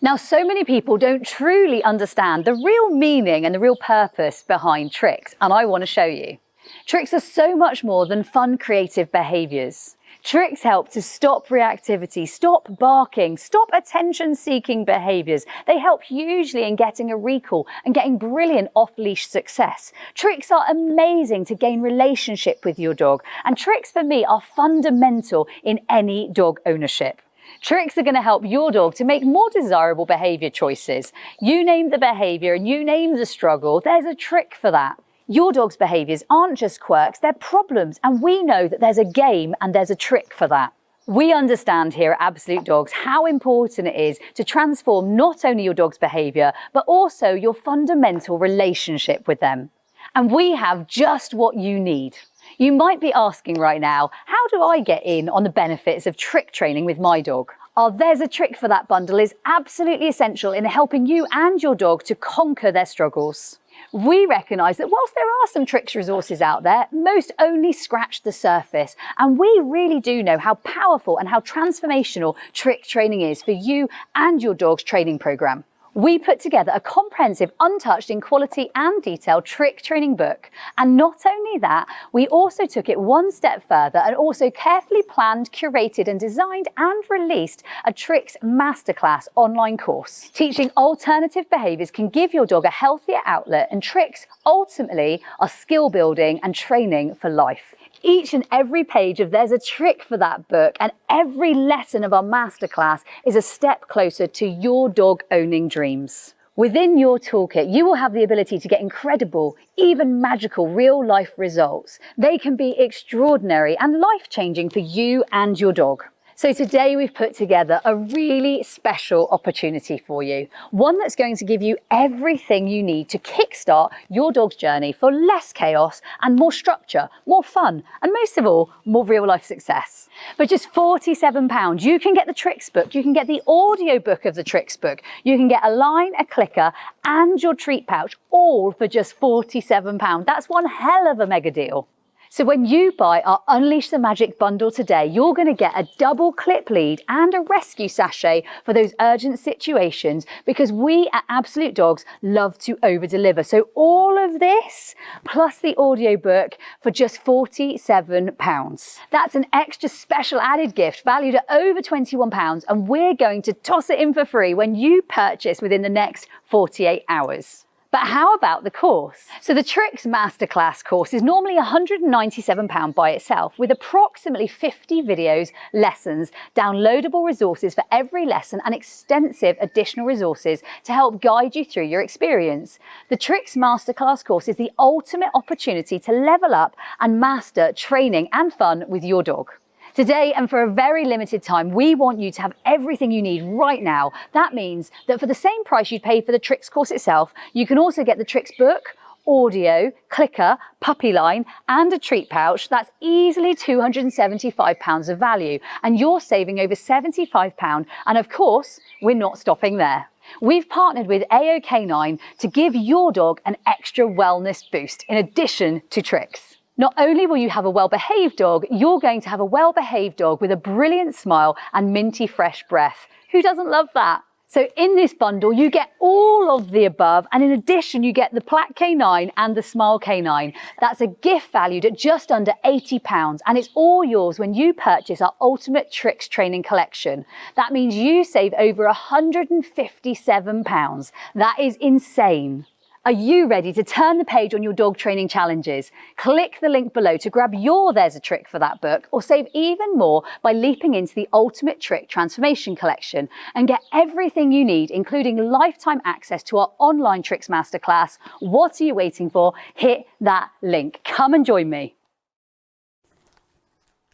Speaker 1: Now, so many people don't truly understand the real meaning and the real purpose behind tricks, and I want to show you. Tricks are so much more than fun, creative behaviours. Tricks help to stop reactivity, stop barking, stop attention-seeking behaviours. They help hugely in getting a recall and getting brilliant off-leash success. Tricks are amazing to gain relationship with your dog, and tricks for me are fundamental in any dog ownership. Tricks are going to help your dog to make more desirable behaviour choices. You name the behaviour and you name the struggle, there's a trick for that. Your dog's behaviours aren't just quirks, they're problems, and we know that there's a game and there's a trick for that. We understand here at Absolute Dogs how important it is to transform not only your dog's behaviour, but also your fundamental relationship with them. And we have just what you need. You might be asking right now, how do I get in on the benefits of trick training with my dog? Our There's a Trick for That bundle is absolutely essential in helping you and your dog to conquer their struggles. We recognise that whilst there are some tricks resources out there, most only scratch the surface, and we really do know how powerful and how transformational trick training is for you and your dog's training programme. We put together a comprehensive, untouched in quality and detail trick training book. And not only that, we also took it one step further and also carefully planned, curated and designed and released a Tricks Masterclass online course. Teaching alternative behaviours can give your dog a healthier outlet, and tricks ultimately are skill building and training for life. Each and every page of There's a Trick for That book and every lesson of our masterclass is a step closer to your dog owning dreams. Within your toolkit, you will have the ability to get incredible, even magical real-life results. They can be extraordinary and life-changing for you and your dog. So today we've put together a really special opportunity for you. One that's going to give you everything you need to kickstart your dog's journey for less chaos and more structure, more fun, and most of all, more real life success. For just £47, you can get the Tricks book, you can get the audio book of the Tricks book, you can get a line, a clicker, and your treat pouch, all for just £47. That's one hell of a mega deal. So when you buy our Unleash the Magic bundle today, you're going to get a double clip lead and a rescue sachet for those urgent situations, because we at Absolute Dogs love to over-deliver. So all of this plus the audiobook for just £47. That's an extra special added gift valued at over £21, and we're going to toss it in for free when you purchase within the next 48 hours. But how about the course? So the Tricks Masterclass course is normally £197 by itself, with approximately 50 videos, lessons, downloadable resources for every lesson and extensive additional resources to help guide you through your experience. The Tricks Masterclass course is the ultimate opportunity to level up and master training and fun with your dog. Today, and for a very limited time, we want you to have everything you need right now. That means that for the same price you'd pay for the Tricks course itself, you can also get the Tricks book, audio, clicker, puppy line, and a treat pouch. That's easily £275 of value, and you're saving over £75. And of course, we're not stopping there. We've partnered with AO Canine to give your dog an extra wellness boost in addition to Tricks. Not only will you have a well-behaved dog, you're going to have a well-behaved dog with a brilliant smile and minty fresh breath. Who doesn't love that? So in this bundle, you get all of the above, and in addition, you get the Plaque Canine and the Smile Canine. That's a gift valued at just under £80, and it's all yours when you purchase our Ultimate Tricks Training Collection. That means you save over £157. That is insane. Are you ready to turn the page on your dog training challenges? Click the link below to grab your There's a Trick for That book, or save even more by leaping into the Ultimate Trick Transformation Collection and get everything you need, including lifetime access to our online Tricks Masterclass. What are you waiting for? Hit that link. Come and join me.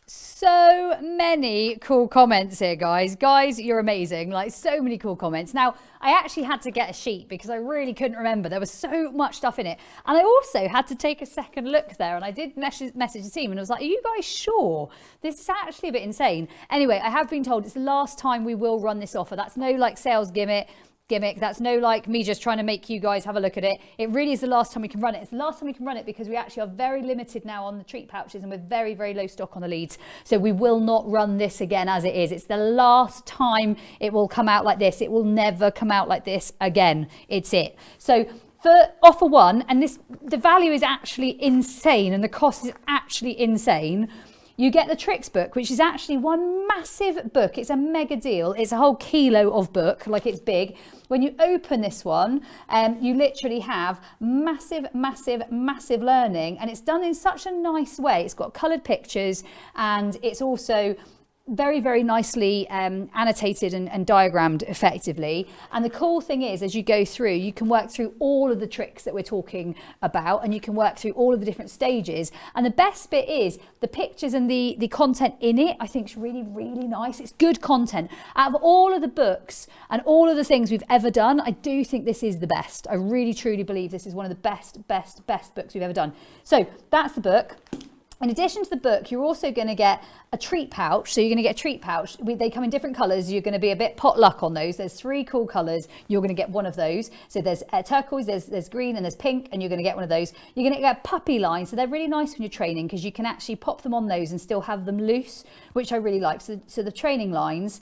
Speaker 1: So many cool comments here, guys. Guys, you're amazing. Like, so many cool comments. Now, I actually had to get a sheet because I really couldn't remember. There was so much stuff in it. And I also had to take a second look there, and I did message the team and I was like, are you guys sure? This is actually a bit insane. Anyway, I have been told it's the last time we will run this offer. That's no like sales gimmick. gimmick. That's no like me just trying to make you guys have a look at it. It really is the last time we can run it. It's the last time we can run it because we actually are very limited now on the treat pouches and we're very, very low stock on the leads. So we will not run this again as it is. It's the last time it will come out like this. It will never come out like this again. It's it. So for offer one, and the value is actually insane and the cost is actually insane. You get the tricks book, which is actually one massive book. It's a mega deal. It's a whole kilo of book, like it's big. When you open this one, you literally have massive, massive, massive learning. And it's done in such a nice way. It's got coloured pictures and it's also very, very nicely annotated and diagrammed effectively. And the cool thing is, as you go through, you can work through all of the tricks that we're talking about and you can work through all of the different stages. And the best bit is the pictures and the content in it, I think is really, really nice. It's good content. Out of all of the books and all of the things we've ever done, I do think this is the best. I really, truly believe this is one of the best books we've ever done. So that's the book. In addition to the book, you're also going to get a treat pouch. So you're going to get a treat pouch. They come in different colours. You're going to be a bit potluck on those. There's 3 cool colours. You're going to get one of those. So there's turquoise, there's green and there's pink, and you're going to get one of those. You're going to get a puppy line. So they're really nice when you're training because you can actually pop them on those and still have them loose, which I really like. So the training lines.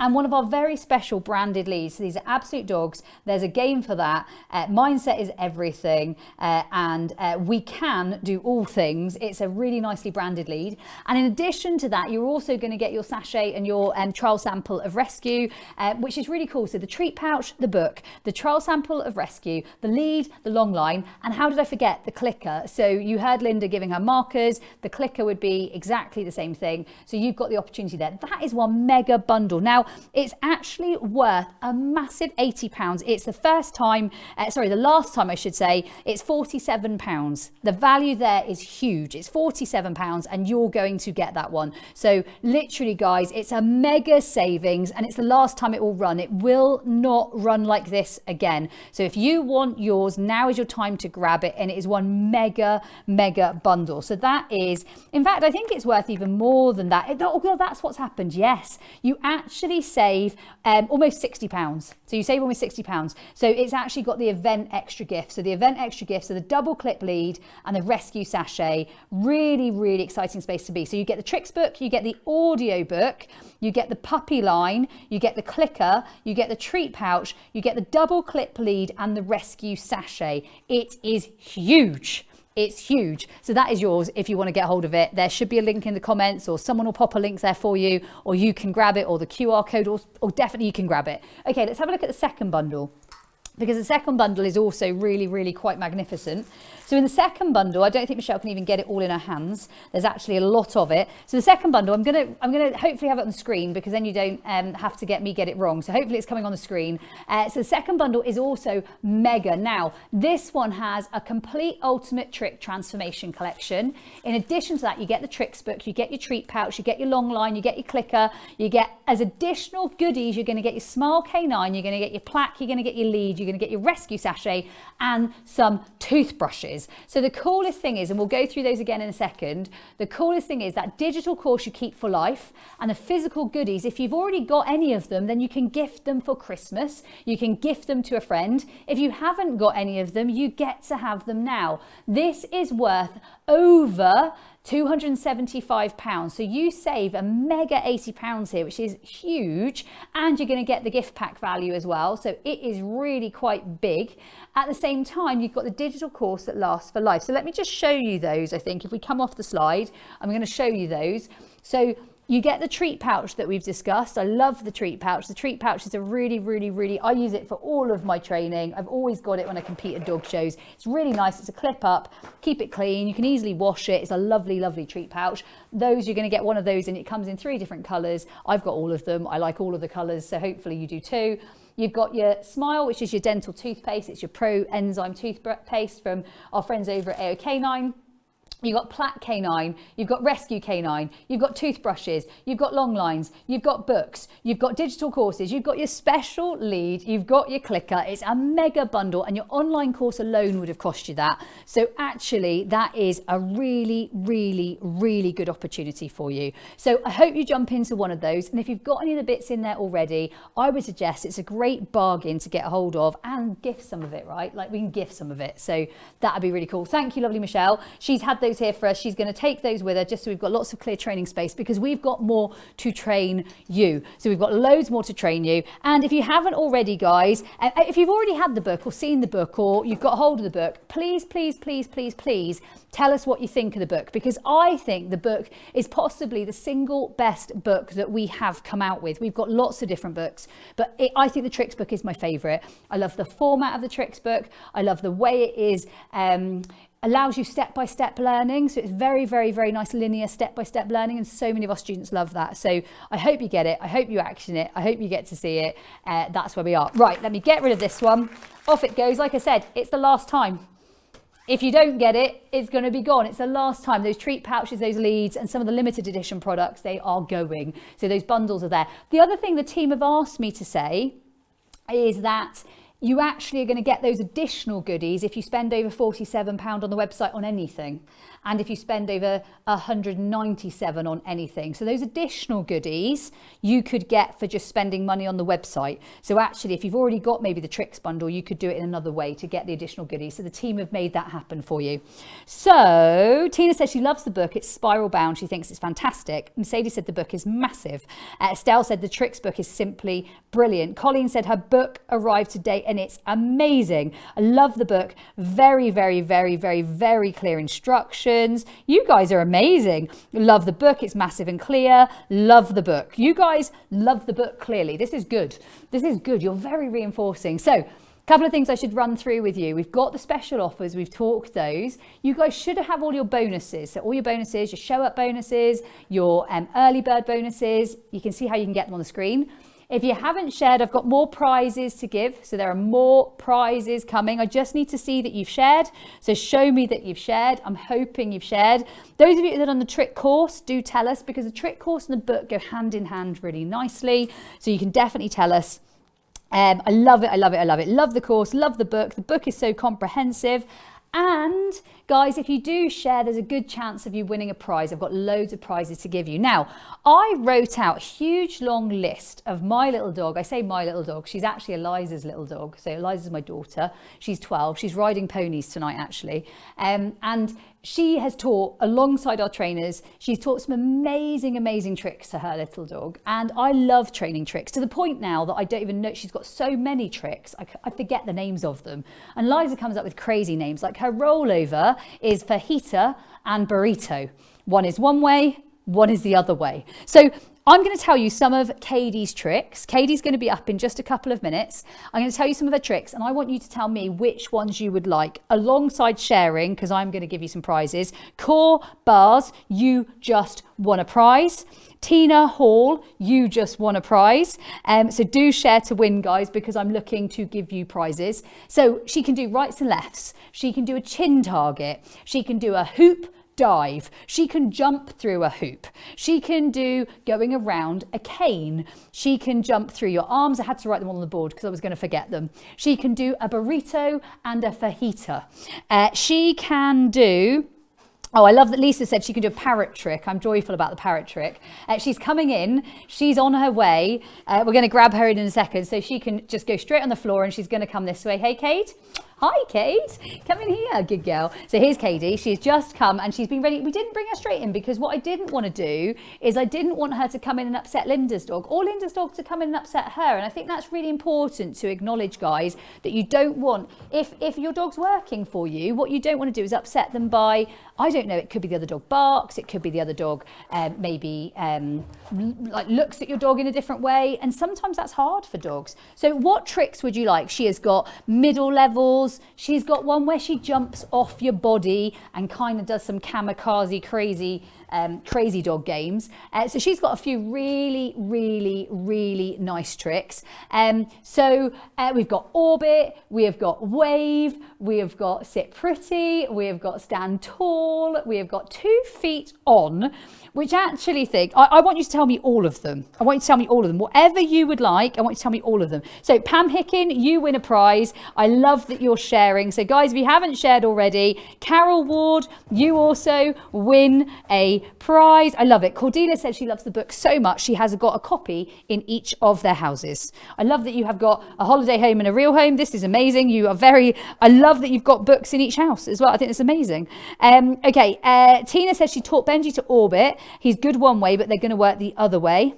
Speaker 1: And one of our very special branded leads. So these are Absolute Dogs. There's a game for that. Mindset is everything. And we can do all things. It's a really nicely branded lead. And in addition to that, you're also going to get your sachet and your trial sample of rescue, which is really cool. So the treat pouch, the book, the trial sample of rescue, the lead, the long line, and how did I forget the clicker? So you heard Linda giving her markers. The clicker would be exactly the same thing. So you've got the opportunity there. That is one mega bundle. Now, it's actually worth a massive £80. It's the last time I should say, it's £47. The value there is huge. It's £47 and you're going to get that one. So literally guys, it's a mega savings and it's the last time it will run. It will not run like this again. So if you want yours, now is your time to grab it, and it is one mega bundle. So that is, in fact, I think it's worth even more than that. Oh, that's what's happened. Yes, you actually save almost £60. So you save almost £60. So it's actually got the event extra gift. So the event extra gifts are the double clip lead and the rescue sachet. Really exciting space to be. So you get the tricks book, you get the audio book, you get the puppy line, you get the clicker, you get the treat pouch, you get the double clip lead and the rescue sachet. It is huge. It's huge. So that is yours if you want to get hold of it. There should be a link in the comments, or someone will pop a link there for you, or you can grab it, or the QR code, or definitely you can grab it. Okay, let's have a look at the second bundle, because the second bundle is also really quite magnificent. So in the second bundle, I don't think Michelle can even get it all in her hands. There's actually a lot of it. So the second bundle, I'm gonna hopefully have it on the screen, because then you don't have to get it wrong. So hopefully it's coming on the screen. So the second bundle is also mega. Now, this one has a complete ultimate trick transformation collection. In addition to that, you get the tricks book, you get your treat pouch, you get your long line, you get your clicker, you get, as additional goodies, you're gonna get your Smile K9, you're gonna get your plaque, you're gonna get your lead, you're gonna get your rescue sachet, and some toothbrushes. So the coolest thing is, and we'll go through those again in a second, the coolest thing is that digital course you keep for life, and the physical goodies, if you've already got any of them, then you can gift them for Christmas, you can gift them to a friend. If you haven't got any of them, you get to have them now. This is worth over £275. So you save a mega £80 here, which is huge, and you're going to get the gift pack value as well. So it is really quite big. At the same time, you've got the digital course that lasts for life. So let me just show you those. I think if we come off the slide, I'm going to show you those. So you get the treat pouch that we've discussed. I love the treat pouch. The treat pouch is a really, I use it for all of my training. I've always got it when I compete at dog shows. It's really nice. It's a clip up, keep it clean. You can easily wash it. It's a lovely treat pouch. Those, you're going to get one of those, and it comes in 3 different colors. I've got all of them. I like all of the colors, so hopefully you do too. You've got your Smile, which is your dental toothpaste. It's your pro enzyme toothpaste from our friends over at AOK9. You've got Plaque Canine, you've got Rescue Canine, you've got toothbrushes, you've got long lines, you've got books, you've got digital courses, you've got your special lead, you've got your clicker. It's a mega bundle, and your online course alone would have cost you that. So actually that is a really, really, really good opportunity for you. So I hope you jump into one of those. And if you've got any of the bits in there already, I would suggest it's a great bargain to get a hold of and gift some of it, right? Like we can gift some of it. So that would be really cool. Thank you, lovely Michelle. She's had those here for us. She's going to take those with her just so we've got lots of clear training space, because we've got more to train you. So we've got loads more to train you. And if you haven't already, guys, if you've already had the book or seen the book or you've got hold of the book, please, please, please, please, please tell us what you think of the book, because I think the book is possibly the single best book that we have come out with. We've got lots of different books, but I think the tricks book is my favorite. I love the format of the tricks book. I love the way it is allows you step-by-step learning. So it's very, very, very nice linear step-by-step learning. And so many of our students love that. So I hope you get it. I hope you action it. I hope you get to see it. That's where we are. Right, let me get rid of this one. Off it goes. Like I said, it's the last time. If you don't get it, it's going to be gone. It's the last time. Those treat pouches, those leads, and some of the limited edition products, they are going. So those bundles are there. The other thing the team have asked me to say is that you actually are going to get those additional goodies if you spend over £47 on the website on anything, and if you spend over £197 on anything. So those additional goodies you could get for just spending money on the website. So actually, if you've already got maybe the tricks bundle, you could do it in another way to get the additional goodies. So the team have made that happen for you. So Tina says she loves the book. It's spiral bound. She thinks it's fantastic. Mercedes said the book is massive. Estelle said the tricks book is simply brilliant. Colleen said her book arrived today and it's amazing. I love the book. Very, very, very, very, very clear instructions. You guys are amazing. Love the book. It's massive and clear. Love the book. You guys love the book clearly. This is good. This is good. You're very reinforcing. So a couple of things I should run through with you. We've got the special offers. We've talked those. You guys should have all your bonuses. So all your bonuses, your show up bonuses, your early bird bonuses. You can see how you can get them on the screen. If you haven't shared, I've got more prizes to give. So there are more prizes coming. I just need to see that you've shared. So show me that you've shared. I'm hoping you've shared. Those of you that are on the trick course, do tell us, because the trick course and the book go hand in hand really nicely. So you can definitely tell us. I love it. I love it. I love it. Love the course. Love the book. The book is so comprehensive. And guys, if you do share, there's a good chance of you winning a prize. I've got loads of prizes to give you. Now, I wrote out a huge long list of my little dog. I say my little dog. She's actually Eliza's little dog. So Eliza's my daughter. She's 12. She's riding ponies tonight, actually. And she has taught, alongside our trainers, she's taught some amazing, amazing tricks to her little dog. And I love training tricks to the point now that I don't even know. She's got so many tricks, I forget the names of them. And Liza comes up with crazy names, like her rollover is fajita and burrito. One is one way, one is the other way. So I'm going to tell you some of Katie's tricks. Katie's going to be up in just a couple of minutes. I'm going to tell you some of her tricks, and I want you to tell me which ones you would like, alongside sharing, because I'm going to give you some prizes. Core Bars, you just won a prize. Tina Hall, you just won a prize. So do share to win, guys, because I'm looking to give you prizes. So she can do rights and lefts. She can do a chin target. She can do a hoop dive. She can jump through a hoop. She can do going around a cane. She can jump through your arms. I had to write them on the board because I was going to forget them. She can do a burrito and a fajita. She can do... Oh, I love that Lisa said she can do a parrot trick. I'm joyful about the parrot trick. She's coming in. She's on her way. We're going to grab her in a second so she can just go straight on the floor, and she's going to come this way. Hey, Kate. Hi, Kate. Come in here, good girl. So here's Katie. She's just come and she's been ready. We didn't bring her straight in because what I didn't want to do is I didn't want her to come in and upset Linda's dog, or Linda's dog to come in and upset her. And I think that's really important to acknowledge, guys, that you don't want, if your dog's working for you, what you don't want to do is upset them by, I don't know, it could be the other dog barks, it could be the other dog maybe like looks at your dog in a different way. And sometimes that's hard for dogs. So what tricks would you like? She has got middle levels, because she's got one where she jumps off your body and kind of does some kamikaze crazy dog games. So she's got a few really nice tricks. So we've got Orbit, we have got Wave, we have got Sit Pretty, we have got Stand Tall, we have got 2 feet on, which I actually think, I want you to tell me all of them. I want you to tell me all of them. Whatever you would like, I want you to tell me all of them. So Pam Hicken, you win a prize. I love that you're sharing. So guys, if you haven't shared already, Carol Ward, you also win a prize. I love it. Cordelia said she loves the book so much, she has got a copy in each of their houses. I love that you have got a holiday home and a real home. This is amazing. You are I love that you've got books in each house as well. I think it's amazing. Okay, Tina says she taught Benji to Orbit. He's good one way, but they're going to work the other way.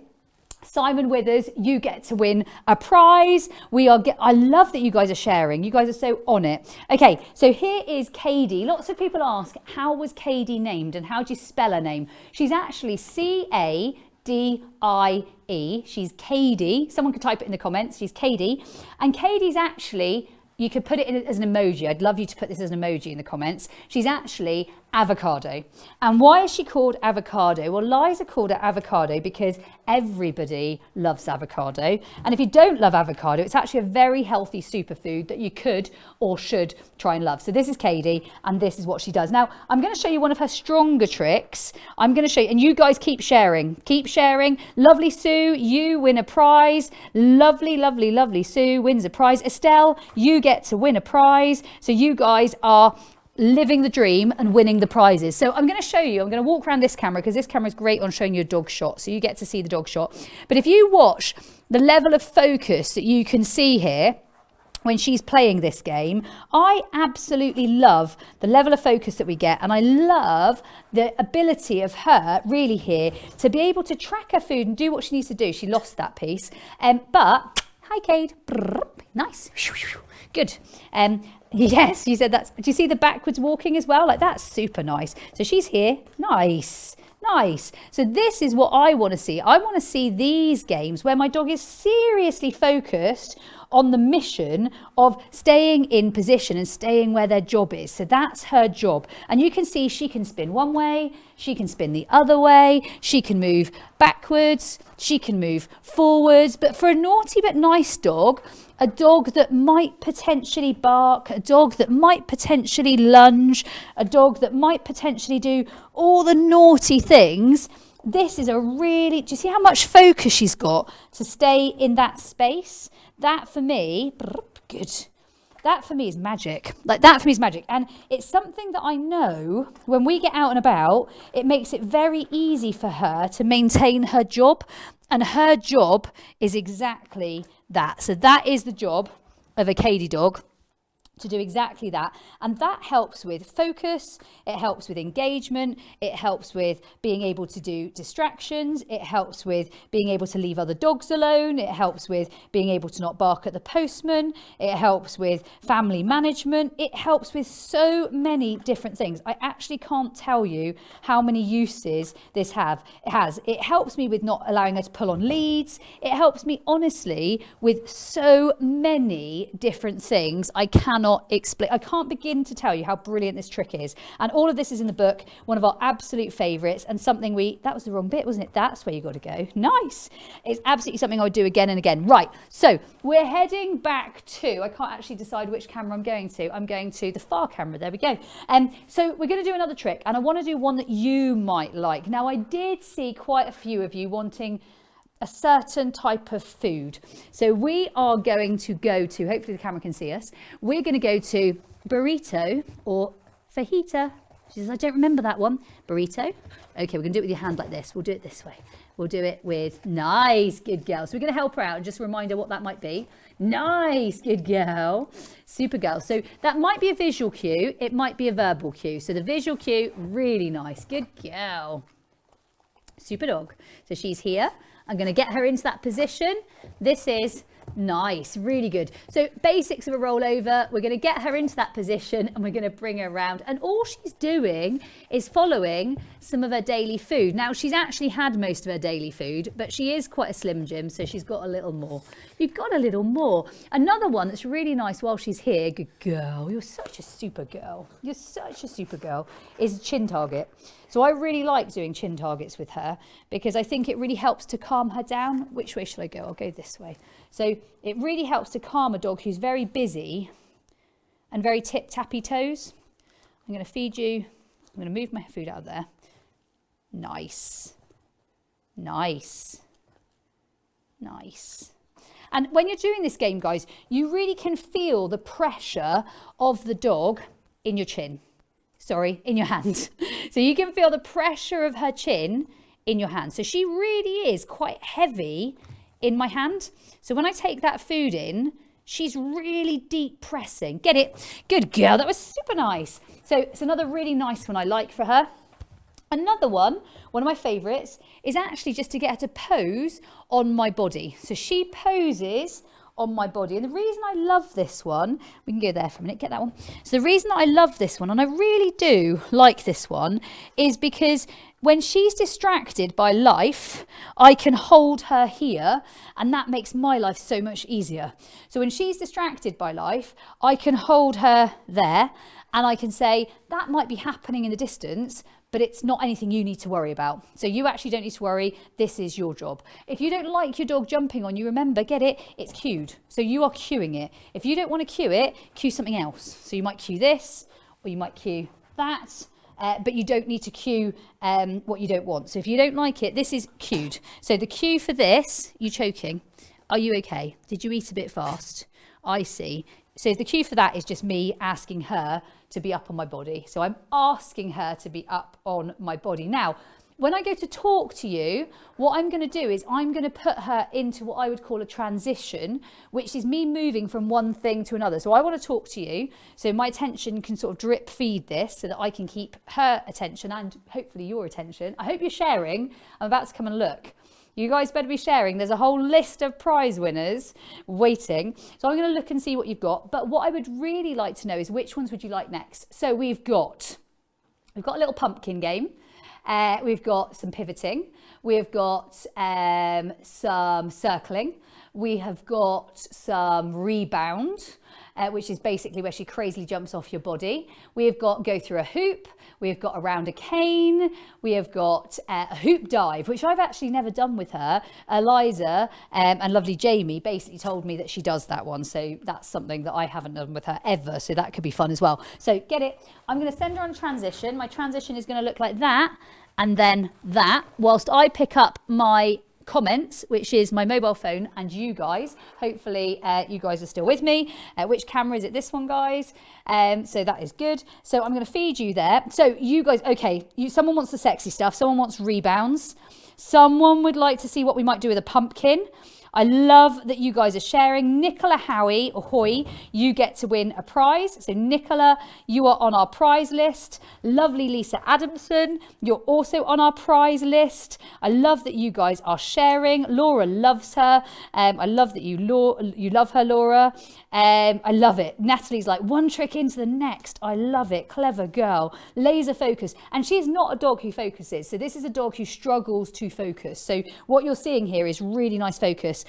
Speaker 1: Simon Withers, you get to win a prize. I love that you guys are sharing. You guys are so on it. Okay, so here is Katie. Lots of people ask, how was Katie named and how do you spell her name? She's actually C-A-D-I-E. She's Katie. Someone could type it in the comments. She's Katie. And Katie's actually, you could put it in as an emoji. I'd love you to put this as an emoji in the comments. She's actually avocado. And why is she called avocado? Well, Liza called it avocado because everybody loves avocado. And if you don't love avocado, it's actually a very healthy superfood that you could or should try and love. So this is Katie, and this is what she does. Now, I'm going to show you one of her stronger tricks. I'm going to show you, and you guys keep sharing. Keep sharing. Lovely Sue, you win a prize. Lovely Sue wins a prize. Estelle, you get to win a prize. So you guys are living the dream and winning the prizes. So I'm going to show you, I'm going to walk around this camera because this camera is great on showing you a dog shot. So you get to see the dog shot. But if you watch the level of focus that you can see here when she's playing this game, I absolutely love the level of focus that we get. And I love the ability of her really here to be able to track her food and do what she needs to do. She lost that piece. But, hi Cade. Nice. Good. Yes, you said that. Do you see the backwards walking as well? Like that's super nice. So she's here. Nice. So this is what I want to see. I want to see these games where my dog is seriously focused on the mission of staying in position and staying where their job is. So that's her job. And you can see she can spin one way, she can spin the other way, she can move backwards, she can move forwards. But for a naughty but nice dog, a dog that might potentially bark, a dog that might potentially lunge, a dog that might potentially do all the naughty things, this is a really, do you see how much focus she's got to stay in that space? That for me, good. That for me is magic. Like that for me is magic. And it's something that I know when we get out and about, it makes it very easy for her to maintain her job. And her job is exactly that. So that is the job of a Katie dog, to do exactly that. And that helps with focus, it helps with engagement, it helps with being able to do distractions, it helps with being able to leave other dogs alone, it helps with being able to not bark at the postman, it helps with family management, it helps with so many different things. I actually can't tell you how many uses this has. It helps me with not allowing her to pull on leads. It helps me honestly with so many different things. I cannot explain. I can't begin to tell you how brilliant this trick is. And all of this is in the book, one of our absolute favourites, and something that was the wrong bit, wasn't it? That's where you got to go. Nice. It's absolutely something I would do again and again. Right, so we're heading back to, I can't actually decide which camera I'm going to. I'm going to the far camera. There we go. So we're going to do another trick, and I want to do one that you might like. Now, I did see quite a few of you wanting a certain type of food. So we are going to go to, hopefully the camera can see us, we're going to go to burrito or fajita. She says, I don't remember that one. Burrito. Okay, we're going to do it with your hand like this. We'll do it this way. We'll do it with, nice, good girl. So we're going to help her out and just remind her what that might be. Nice, good girl. Super girl. So that might be a visual cue. It might be a verbal cue. So the visual cue, really nice. Good girl. Super dog. So she's here. I'm going to get her into that position. This is Nice, really good. So basics of a rollover, we're going to get her into that position and we're going to bring her around. And all she's doing is following some of her daily food. Now, she's actually had most of her daily food, but she is quite a slim Jim, so she's got a little more. You've got a little more. Another one that's really nice while she's here, good girl, you're such a super girl. You're such a super girl, is chin target. So I really like doing chin targets with her because I think it really helps to calm her down. Which way should I go? I'll go this way. So it really helps to calm a dog who's very busy and very tip-tappy toes. I'm going to feed you. I'm going to move my food out of there. Nice. Nice. Nice. And when you're doing this game, guys, you really can feel the pressure of the dog in your chin. Sorry, in your hand. So you can feel the pressure of her chin in your hand. So she really is quite heavy in my hand. So when I take that food in, she's really deep pressing. Get it? Good girl, that was super nice. So it's another really nice one I like for her. Another one of my favorites, is actually just to get her to pose on my body. So she poses on my body. And the reason I love this one, we can go there for a minute, get that one. So the reason I love this one, and I really do like this one, is because when she's distracted by life, I can hold her here, and that makes my life so much easier. So when she's distracted by life, I can hold her there, and I can say, that might be happening in the distance, but it's not anything you need to worry about. So you actually don't need to worry, this is your job. If you don't like your dog jumping on you, remember, get it, it's cued. So you are cueing it. If you don't want to cue it, cue something else. So you might cue this, or you might cue that, but you don't need to cue what you don't want. So if you don't like it, this is cued. So the cue for this, you choking. Are you okay? Did you eat a bit fast? I see. So the cue for that is just me asking her to be up on my body. So I'm asking her to be up on my body. Now, when I go to talk to you, what I'm going to do is I'm going to put her into what I would call a transition, which is me moving from one thing to another. So I want to talk to you, so my attention can sort of drip feed this so that I can keep her attention and hopefully your attention. I hope you're sharing. I'm about to come and look. You guys better be sharing. There's a whole list of prize winners waiting. So I'm going to look and see what you've got. But what I would really like to know is which ones would you like next? So we've got a little pumpkin game. We've got some pivoting. We've got some circling. We have got some rebound, which is basically where she crazily jumps off your body. We have got go through a hoop. We have got around a cane. We have got a hoop dive, which I've actually never done with her. Eliza and lovely Jamie basically told me that she does that one. So that's something that I haven't done with her ever. So that could be fun as well. So get it. I'm going to send her on transition. My transition is going to look like that and then that, whilst I pick up my comments, which is my mobile phone, and you guys, hopefully you guys are still with me. Which camera is it? This one, guys. So that is good. So I'm going to feed you there. So you guys, okay, someone wants the sexy stuff, someone wants rebounds, someone would like to see what we might do with a pumpkin. I love that you guys are sharing. Nicola Howie, ahoy, you get to win a prize. So Nicola, you are on our prize list. Lovely Lisa Adamson, you're also on our prize list. I love that you guys are sharing. Laura loves her. I love that you love her, Laura. I love it. Natalie's like, one trick into the next. I love it. Clever girl. Laser focus. And she is not a dog who focuses. So this is a dog who struggles to focus. So what you're seeing here is really nice focus.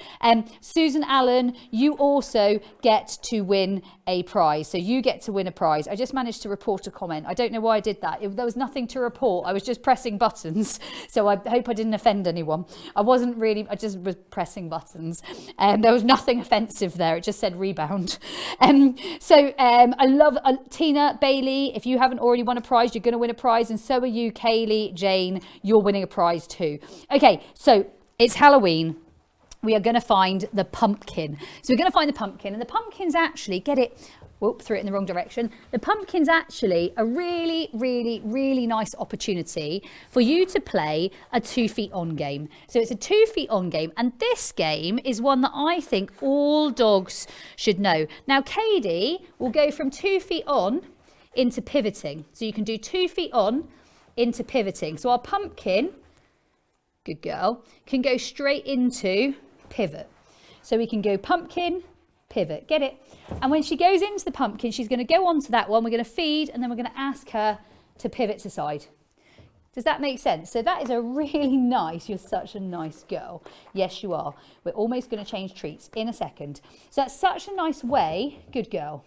Speaker 1: Susan Allen, you also get to win a prize. So you get to win a prize. I just managed to report a comment. I don't know why I did that. There was nothing to report. I was just pressing buttons. So I hope I didn't offend anyone. I just was pressing buttons. There was nothing offensive there. It just said rebound. I love Tina Bailey. If you haven't already won a prize, you're going to win a prize. And so are you, Kaylee, Jane. You're winning a prize too. Okay, so it's Halloween. We are going to find the pumpkin. So we're going to find the pumpkin, and the pumpkin's actually, get it, whoop, threw it in the wrong direction. The pumpkin's actually a really, really, really nice opportunity for you to play a 2 feet on game. So it's a 2 feet on game, and this game is one that I think all dogs should know. Now, Katie will go from 2 feet on into pivoting. So you can do 2 feet on into pivoting. So our pumpkin, good girl, can go straight into pivot. So we can go pumpkin, pivot, get it? And when she goes into the pumpkin, she's going to go on to that one. We're going to feed, and then we're going to ask her to pivot to side. Does that make sense? So that is a really nice, you're such a nice girl. Yes, you are. We're almost going to change treats in a second. So that's such a nice way, good girl.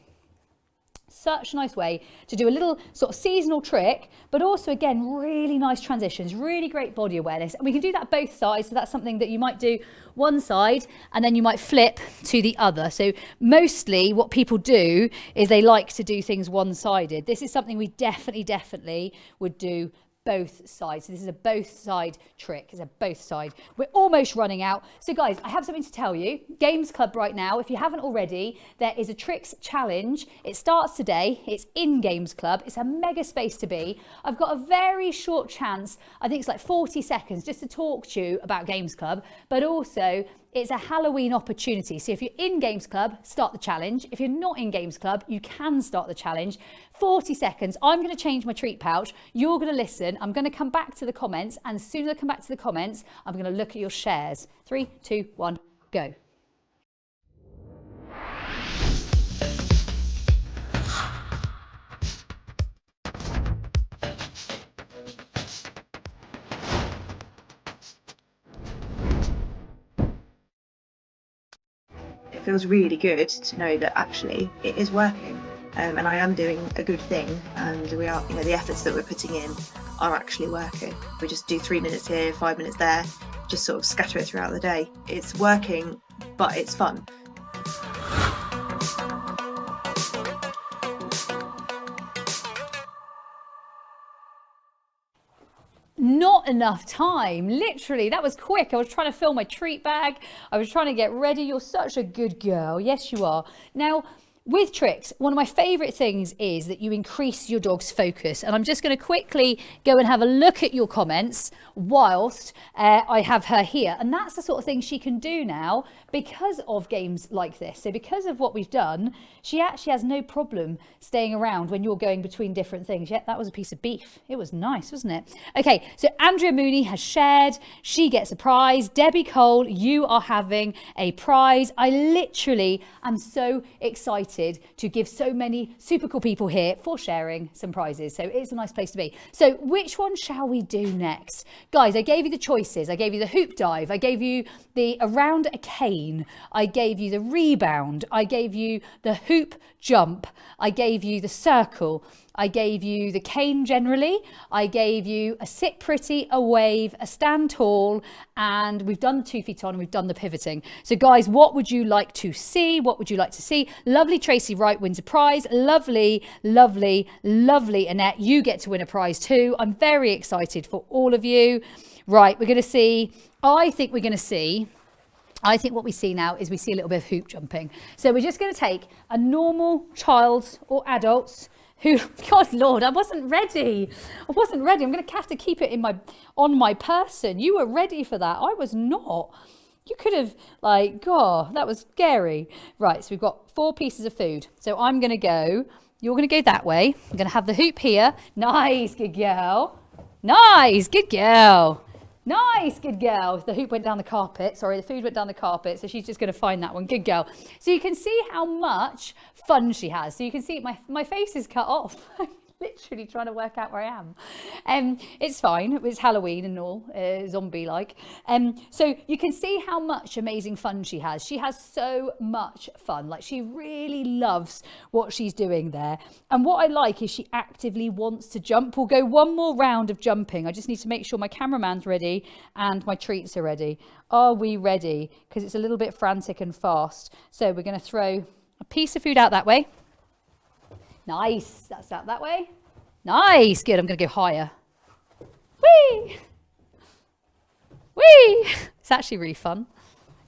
Speaker 1: Such a nice way to do a little sort of seasonal trick, but also again, really nice transitions, really great body awareness. And we can do that both sides. So that's something that you might do one side and then you might flip to the other. So mostly what people do is they like to do things one-sided. This is something we definitely would do both sides. So this is a both side trick. It's a both side. We're almost running out. So guys, I have something to tell you. Games Club right now, if you haven't already, there is a tricks challenge. It starts today. It's in Games Club. It's a mega space to be. I've got a very short chance, I think it's like 40 seconds, just to talk to you about Games Club, but also it's a Halloween opportunity. So if you're in Games Club, start the challenge. If you're not in Games Club, you can start the challenge. 40 seconds. I'm going to change my treat pouch. You're going to listen. I'm going to come back to the comments. And as soon as I come back to the comments, I'm going to look at your shares. 3, 2, 1, go.
Speaker 9: It feels really good to know that actually it is working, and I am doing a good thing, and we are, the efforts that we're putting in are actually working. We just do 3 minutes here, 5 minutes there, just sort of scatter it throughout the day. It's working, but it's fun.
Speaker 1: Not enough time, literally. That was quick. I was trying to fill my treat bag. I was trying to get ready. You're such a good girl. Yes, you are. Now, with tricks, one of my favorite things is that you increase your dog's focus. And I'm just going to quickly go and have a look at your comments whilst I have her here. And that's the sort of thing she can do now because of games like this. So because of what we've done, she actually has no problem staying around when you're going between different things. Yeah, that was a piece of beef. It was nice, wasn't it? Okay, so Andrea Mooney has shared. She gets a prize. Debbie Cole, you are having a prize. I literally am so excited to give so many super cool people here for sharing some prizes. So it's a nice place to be. So which one shall we do next? Guys, I gave you the choices. I gave you the hoop dive. I gave you the around a cane. I gave you the rebound. I gave you the hoop jump. I gave you the circle. I gave you the cane generally. I gave you a sit pretty, a wave, a stand tall, and we've done the 2 feet on and we've done the pivoting. So guys, what would you like to see? What would you like to see? Lovely Tracy Wright wins a prize. Lovely, lovely, lovely Annette, you get to win a prize too. I'm very excited for all of you. Right, we're going to see, I think what we see now is we see a little bit of hoop jumping. So we're just going to take a normal child or adults who, God Lord, I wasn't ready. I'm going to have to keep it on my person. You were ready for that. I was not. You could have God, that was scary. Right, so we've got 4 pieces of food. So I'm going to go, you're going to go that way. I'm going to have the hoop here. Nice, good girl. Nice, good girl. Nice, good girl. The hoop went down the carpet. Sorry, the food went down the carpet. So she's just going to find that one. Good girl. So you can see how much fun she has. So you can see my face is cut off. Literally trying to work out where I am. It's fine. It's Halloween and all, zombie-like. So you can see how much amazing fun she has. She has so much fun. Like, she really loves what she's doing there. And what I like is she actively wants to jump. We'll go one more round of jumping. I just need to make sure my cameraman's ready and my treats are ready. Are we ready? Because it's a little bit frantic and fast. So we're going to throw a piece of food out that way. Nice, that's out that way. Nice, good, I'm gonna go higher. Whee! Whee! It's actually really fun.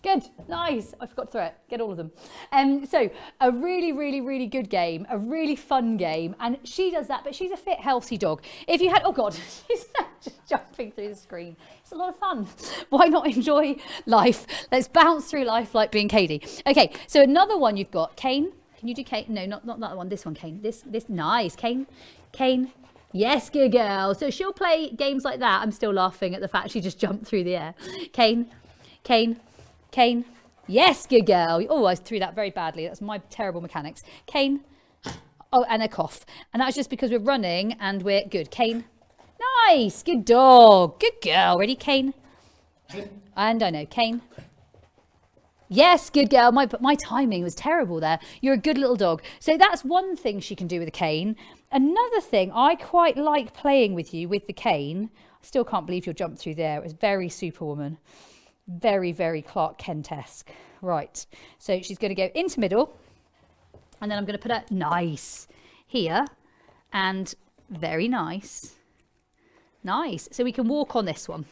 Speaker 1: Good, nice, I forgot to throw it, get all of them. So a really, really, really good game, a really fun game, and she does that, but she's a fit, healthy dog. If you had, oh God, she's just jumping through the screen. It's a lot of fun. Why not enjoy life? Let's bounce through life like being Katie. Okay, so another one you've got, Kane. Can you do Kane? No, not that one. This one, Kane. This, nice. Kane. Yes, good girl. So she'll play games like that. I'm still laughing at the fact she just jumped through the air. Kane. Yes, good girl. Oh, I threw that very badly. That's my terrible mechanics. Cane. Oh, and a cough. And that's just because we're running and we're good. Cane. Nice. Good dog. Good girl. Ready, Cane? And I know, Cane. Yes, good girl. My timing was terrible there. You're a good little dog. So that's one thing she can do with a cane. Another thing, I quite like playing with you with the cane. I still can't believe you'll jump through there. It was very Superwoman. Very, very Clark Kent-esque. Right. So she's going to go into middle. And then I'm going to put her nice here. And very nice. Nice. So we can walk on this one.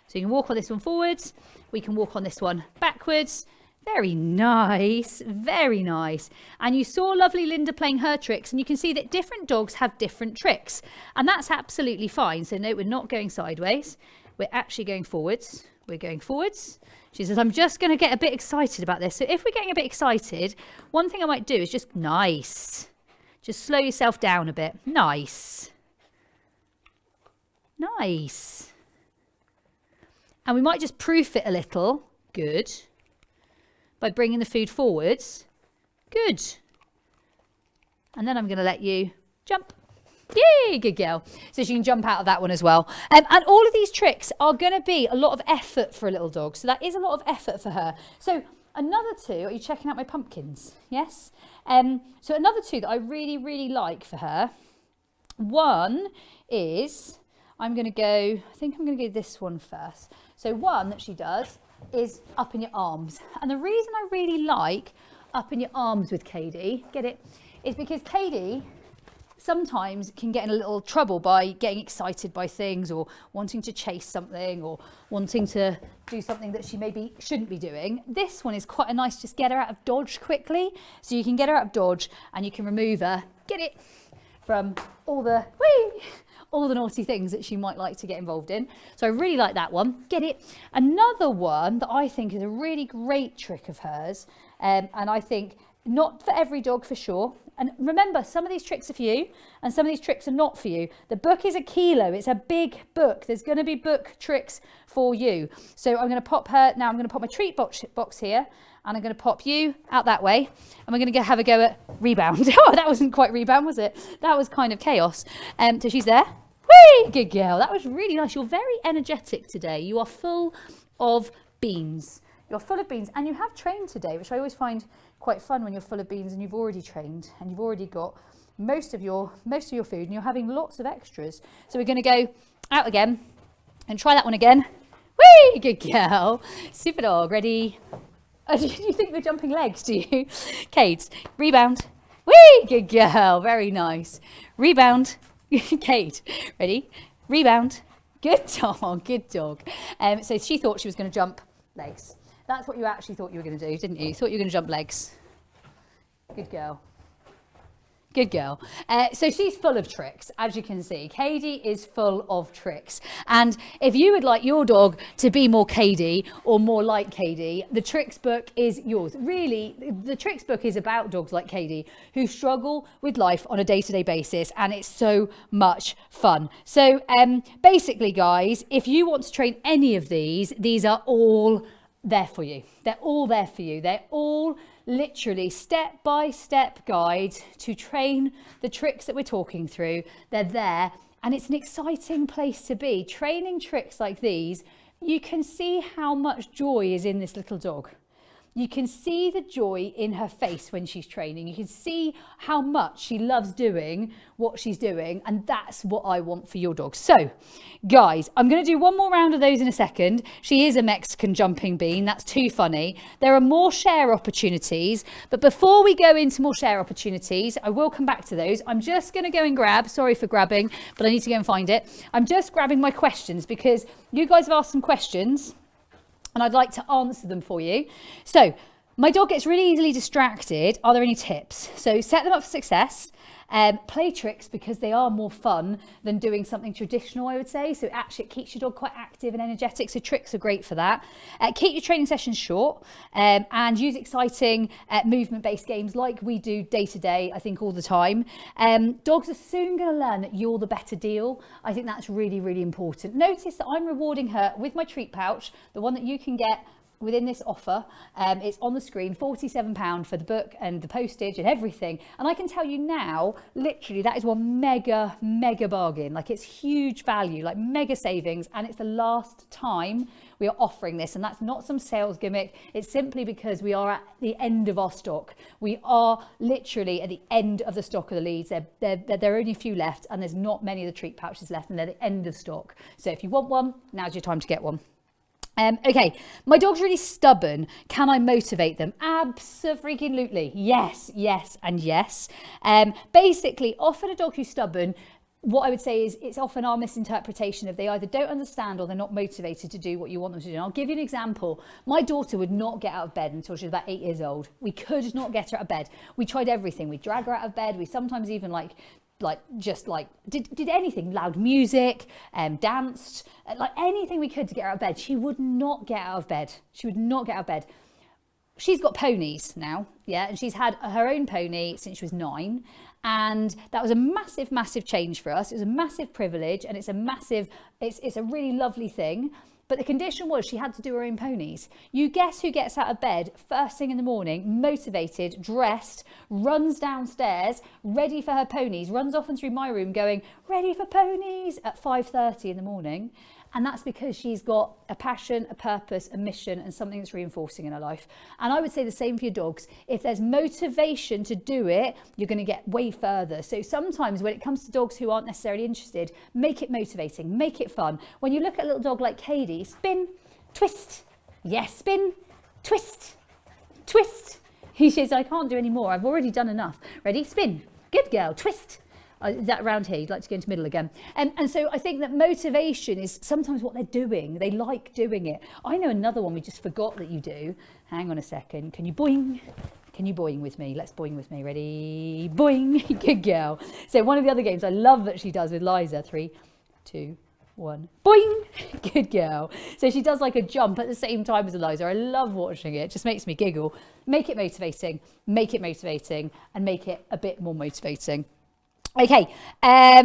Speaker 1: So you can walk on this one forwards. We can walk on this one backwards. Very nice, very nice. And you saw lovely Linda playing her tricks, and you can see that different dogs have different tricks, and that's absolutely fine. So no, we're not going sideways. We're actually going forwards. We're going forwards. She says, I'm just going to get a bit excited about this. So if we're getting a bit excited, one thing I might do is just nice. Just slow yourself down a bit. Nice. Nice. And we might just proof it a little. Good. By bringing the food forwards. Good. And then I'm going to let you jump. Yay, good girl. So she can jump out of that one as well. And all of these tricks are going to be a lot of effort for a little dog. So that is a lot of effort for her. So another two, are you checking out my pumpkins? Yes. So another two that I really, really like for her. One is, I'm going to go, I think I'm going to go this one first. So one that she does is up in your arms. And the reason I really like up in your arms with Katie, get it, is because Katie sometimes can get in a little trouble by getting excited by things or wanting to chase something or wanting to do something that she maybe shouldn't be doing. This one is quite a nice, just get her out of dodge quickly. So you can get her out of dodge and you can remove her, get it, from all the naughty things that she might like to get involved in. So I really like that one. Get it? Another one that I think is a really great trick of hers, and I think not for every dog for sure. And remember, some of these tricks are for you and some of these tricks are not for you. The book is a kilo. It's a big book. There's going to be book tricks for you. So I'm going to pop her, now I'm going to pop my treat box here, and I'm going to pop you out that way, and we're going to have a go at rebound. Oh, that wasn't quite rebound, was it? That was kind of chaos. So she's there. Whee! Good girl. That was really nice. You're very energetic today. You are full of beans. You're full of beans, and you have trained today, which I always find quite fun when you're full of beans and you've already trained and you've already got most of your food and you're having lots of extras. So we're going to go out again and try that one again. Whee! Good girl. Super dog. Ready? Oh, do you think we're jumping legs, do you? Kate, rebound. Whee! Good girl. Very nice. Rebound. Kate, ready? Rebound. Good dog. Good dog. So she thought she was going to jump legs. That's what you actually thought you were going to do, didn't you? You thought you were going to jump legs. Good girl. Good girl. So she's full of tricks, as you can see. Katie is full of tricks. And if you would like your dog to be more Katie or more like Katie, the tricks book is yours. Really, the tricks book is about dogs like Katie who struggle with life on a day-to-day basis, and it's so much fun. So basically, guys, if you want to train any of these are all there for you. They're all there for you. They're all literally step-by-step guides to train the tricks that we're talking through. They're there, and it's an exciting place to be. Training tricks like these, you can see how much joy is in this little dog. You can see the joy in her face when she's training. You can see how much she loves doing what she's doing, and that's what I want for your dog. So, guys, I'm going to do one more round of those in a second. She is a Mexican jumping bean. That's too funny. There are more share opportunities, but before we go into more share opportunities, I will come back to those. I'm just going to go and grab, sorry for grabbing, but I need to go and find it. I'm just grabbing my questions because you guys have asked some questions, and I'd like to answer them for you. So, my dog gets really easily distracted. Are there any tips? So, set them up for success. Play tricks because they are more fun than doing something traditional, I would say. So actually it keeps your dog quite active and energetic. So tricks are great for that. Keep your training sessions short and use exciting movement-based games like we do day to day, I think all the time. Dogs are soon going to learn that you're the better deal. I think that's really, really important. Notice that I'm rewarding her with my treat pouch, the one that you can get within this offer. It's on the screen, £47 for the book and the postage and everything. And I can tell you now, literally, that is one mega bargain. Like, it's huge value, like mega savings. And it's the last time we are offering this. And that's not some sales gimmick. It's simply because we are at the end of our stock. We are literally at the end of the stock of the leads. There are only a few left, and there's not many of the treat pouches left, and they're the end of stock. So if you want one, now's your time to get one. Okay, my dog's really stubborn. Can I motivate them? Abso-freaking-lutely. Yes, and yes. Basically, often a dog who's stubborn, what I would say is it's often our misinterpretation of they either don't understand or they're not motivated to do what you want them to do. And I'll give you an example. My daughter would not get out of bed until she was about 8 years old. We could not get her out of bed. We tried everything. We drag her out of bed. We sometimes even did anything, loud music, danced, like anything we could to get her out of bed. She would not get out of bed. She's got ponies now, yeah, and she's had her own pony since she was 9. And that was a massive change for us. It was a massive privilege, and it's a really lovely thing. But the condition was she had to do her own ponies. You guess who gets out of bed first thing in the morning, motivated, dressed, runs downstairs, ready for her ponies, runs off and through my room going, ready for ponies at 5:30 in the morning. And that's because she's got a passion, a purpose, a mission, and something that's reinforcing in her life. And I would say the same for your dogs. If there's motivation to do it, you're going to get way further. So sometimes when it comes to dogs who aren't necessarily interested, make it motivating, make it fun. When you look at a little dog like Katie, spin, twist. Yes, spin, twist, twist. He says, I can't do any more. I've already done enough. Ready? Spin. Good girl. Twist. That around here, you'd like to go into middle again. And so I think that motivation is sometimes what they're doing. They like doing it. I know another one we just forgot that you do. Hang on a second. Can you boing? Can you boing with me? Let's boing with me. Ready? Boing. Good girl. So one of the other games I love that she does with Liza. 3, 2, 1. Boing. Good girl. So she does like a jump at the same time as Eliza. I love watching it. It just makes me giggle. Make it motivating, and make it a bit more motivating. Okay,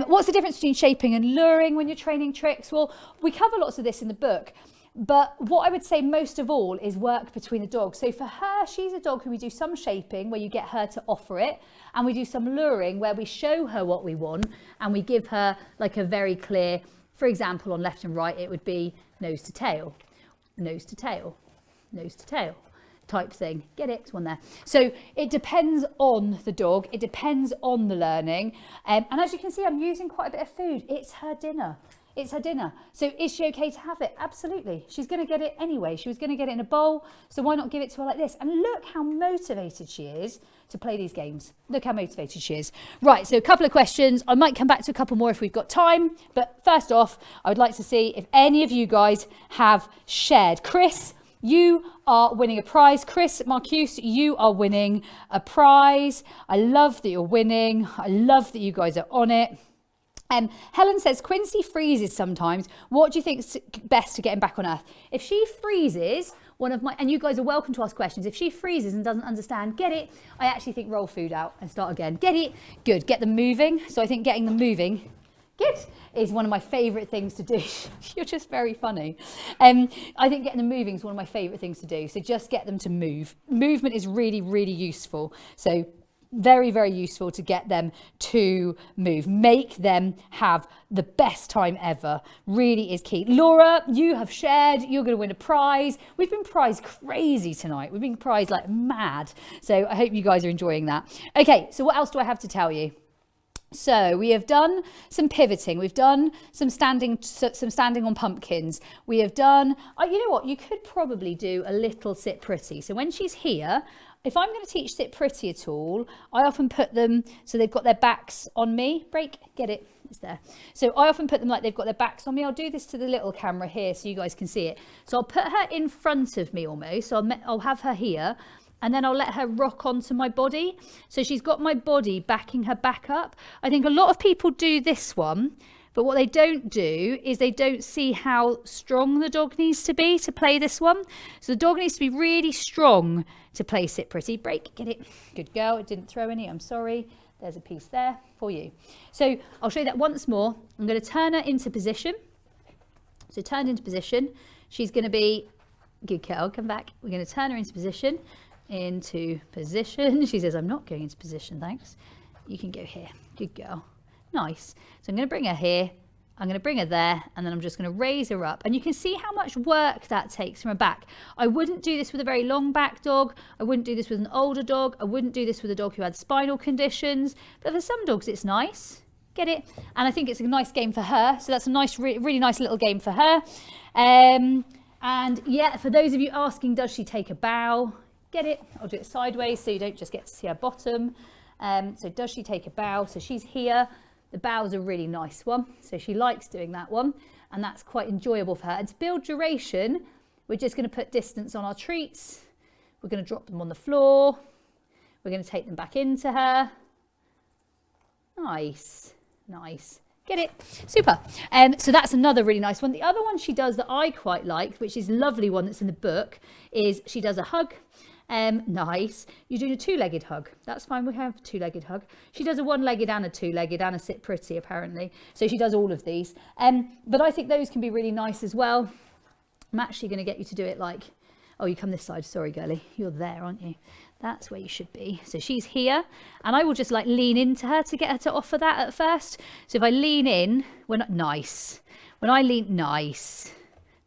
Speaker 1: what's the difference between shaping and luring when you're training tricks? Well, we cover lots of this in the book, but what I would say most of all is work between the dogs. So for her, she's a dog who we do some shaping where you get her to offer it, and we do some luring where we show her what we want and we give her like a very clear, for example, on left and right, it would be nose to tail, nose to tail, nose to tail type thing. Get it? It's one there. So it depends on the dog. It depends on the learning. And as you can see, I'm using quite a bit of food. It's her dinner. It's her dinner. So is she okay to have it? Absolutely. She's going to get it anyway. She was going to get it in a bowl. So why not give it to her like this? And look how motivated she is to play these games. Look how motivated she is. Right. So a couple of questions. I might come back to a couple more if we've got time. But first off, I would like to see if any of you guys have shared. Chris, you are winning a prize. Chris Marcuse, you are winning a prize. I love that you're winning. I love that you guys are on it. Helen says, Quincy freezes sometimes. What do you think is best to get him back on earth? If she freezes, and you guys are welcome to ask questions. If she freezes and doesn't understand, get it. I actually think roll food out and start again. Get it. Good. Get them moving. So I think getting them moving, good, is one of my favourite things to do. You're just very funny. I think getting them moving is one of my favourite things to do. So just get them to move. Movement is really, really useful. So very, very useful to get them to move. Make them have the best time ever. Really is key. Laura, you have shared. You're going to win a prize. We've been prize crazy tonight. We've been prize like mad. So I hope you guys are enjoying that. Okay, so what else do I have to tell you? So we have done some pivoting. We've done some standing on pumpkins. We have done, you know what, you could probably do a little sit pretty. So when she's here, if I'm going to teach sit pretty at all, I often put them so they've got their backs on me. Break, get it, it's there. So I often put them like they've got their backs on me. I'll do this to the little camera here so you guys can see it. So I'll put her in front of me almost. So I'll have her here. And then I'll let her rock onto my body. So she's got my body backing her back up. I think a lot of people do this one, but what they don't do is they don't see how strong the dog needs to be to play this one. So the dog needs to be really strong to play sit pretty. Break, get it. Good girl, it didn't throw any, I'm sorry. There's a piece there for you. So I'll show you that once more. I'm going to turn her into position. So turned into position. She's going to be Good girl, come back. We're going to turn her into position. Into position. She says, I'm not going into position, thanks. You can go here. Good girl. Nice. So I'm going to bring her here. I'm going to bring her there, and then I'm just going to raise her up. And you can see how much work that takes from her back. I wouldn't do this with a very long back dog. I wouldn't do this with an older dog. I wouldn't do this with a dog who had spinal conditions. But for some dogs, it's nice. Get it? And I think it's a nice game for her. So that's a nice, really nice little game for her. And yeah, for those of you asking, does she take a bow? Get it? I'll do it sideways so you don't just get to see her bottom. So does she take a bow? So she's here. The bow's a really nice one. So she likes doing that one, and that's quite enjoyable for her. And to build duration, we're just going to put distance on our treats. We're going to drop them on the floor. We're going to take them back into her. Nice, nice. Get it? Super. So that's another really nice one. The other one she does that I quite like, which is a lovely one that's in the book, is she does a hug. Nice. You're doing a two-legged hug. That's fine. We have a two-legged hug. She does a one-legged and a two-legged and a sit pretty, apparently. So she does all of these. But I think those can be really nice as well. I'm actually going to get you to do it like, oh, you come this side. Sorry, girlie. You're there, aren't you? That's where you should be. So she's here, and I will just like lean into her to get her to offer that at first. So if I lean in, nice. When I lean, nice.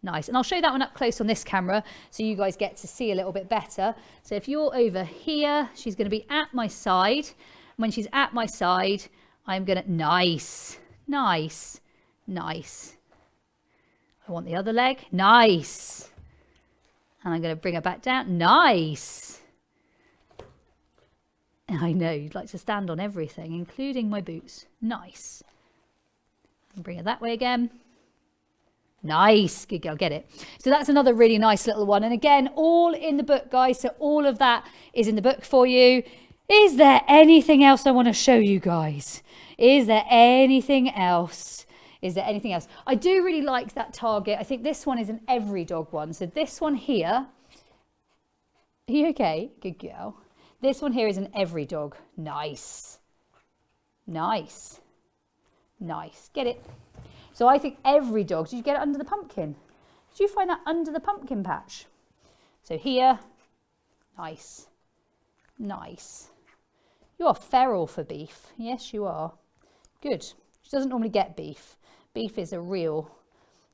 Speaker 1: Nice. And I'll show that one up close on this camera so you guys get to see a little bit better. So if you're over here, she's going to be at my side. When she's at my side, I'm going to, nice, nice, nice. I want the other leg, nice. And I'm going to bring her back down, nice. I know, you'd like to stand on everything, including my boots. Nice. And bring her that way again. Nice. Good girl, get it. So that's another really nice little one. And again, all in the book, guys. So all of that is in the book for you. Is there anything else I want to show you guys? Is there anything else? Is there anything else? I do really like that target. I think this one is an every dog one. So this one here. Are you okay? Good girl. This one here is an every dog. Nice. Nice. Nice. Get it? So I think every dog, did you get it under the pumpkin? Did you find that under the pumpkin patch? So here, nice. Nice. You are feral for beef. Yes, you are. Good. She doesn't normally get beef. Beef is a real,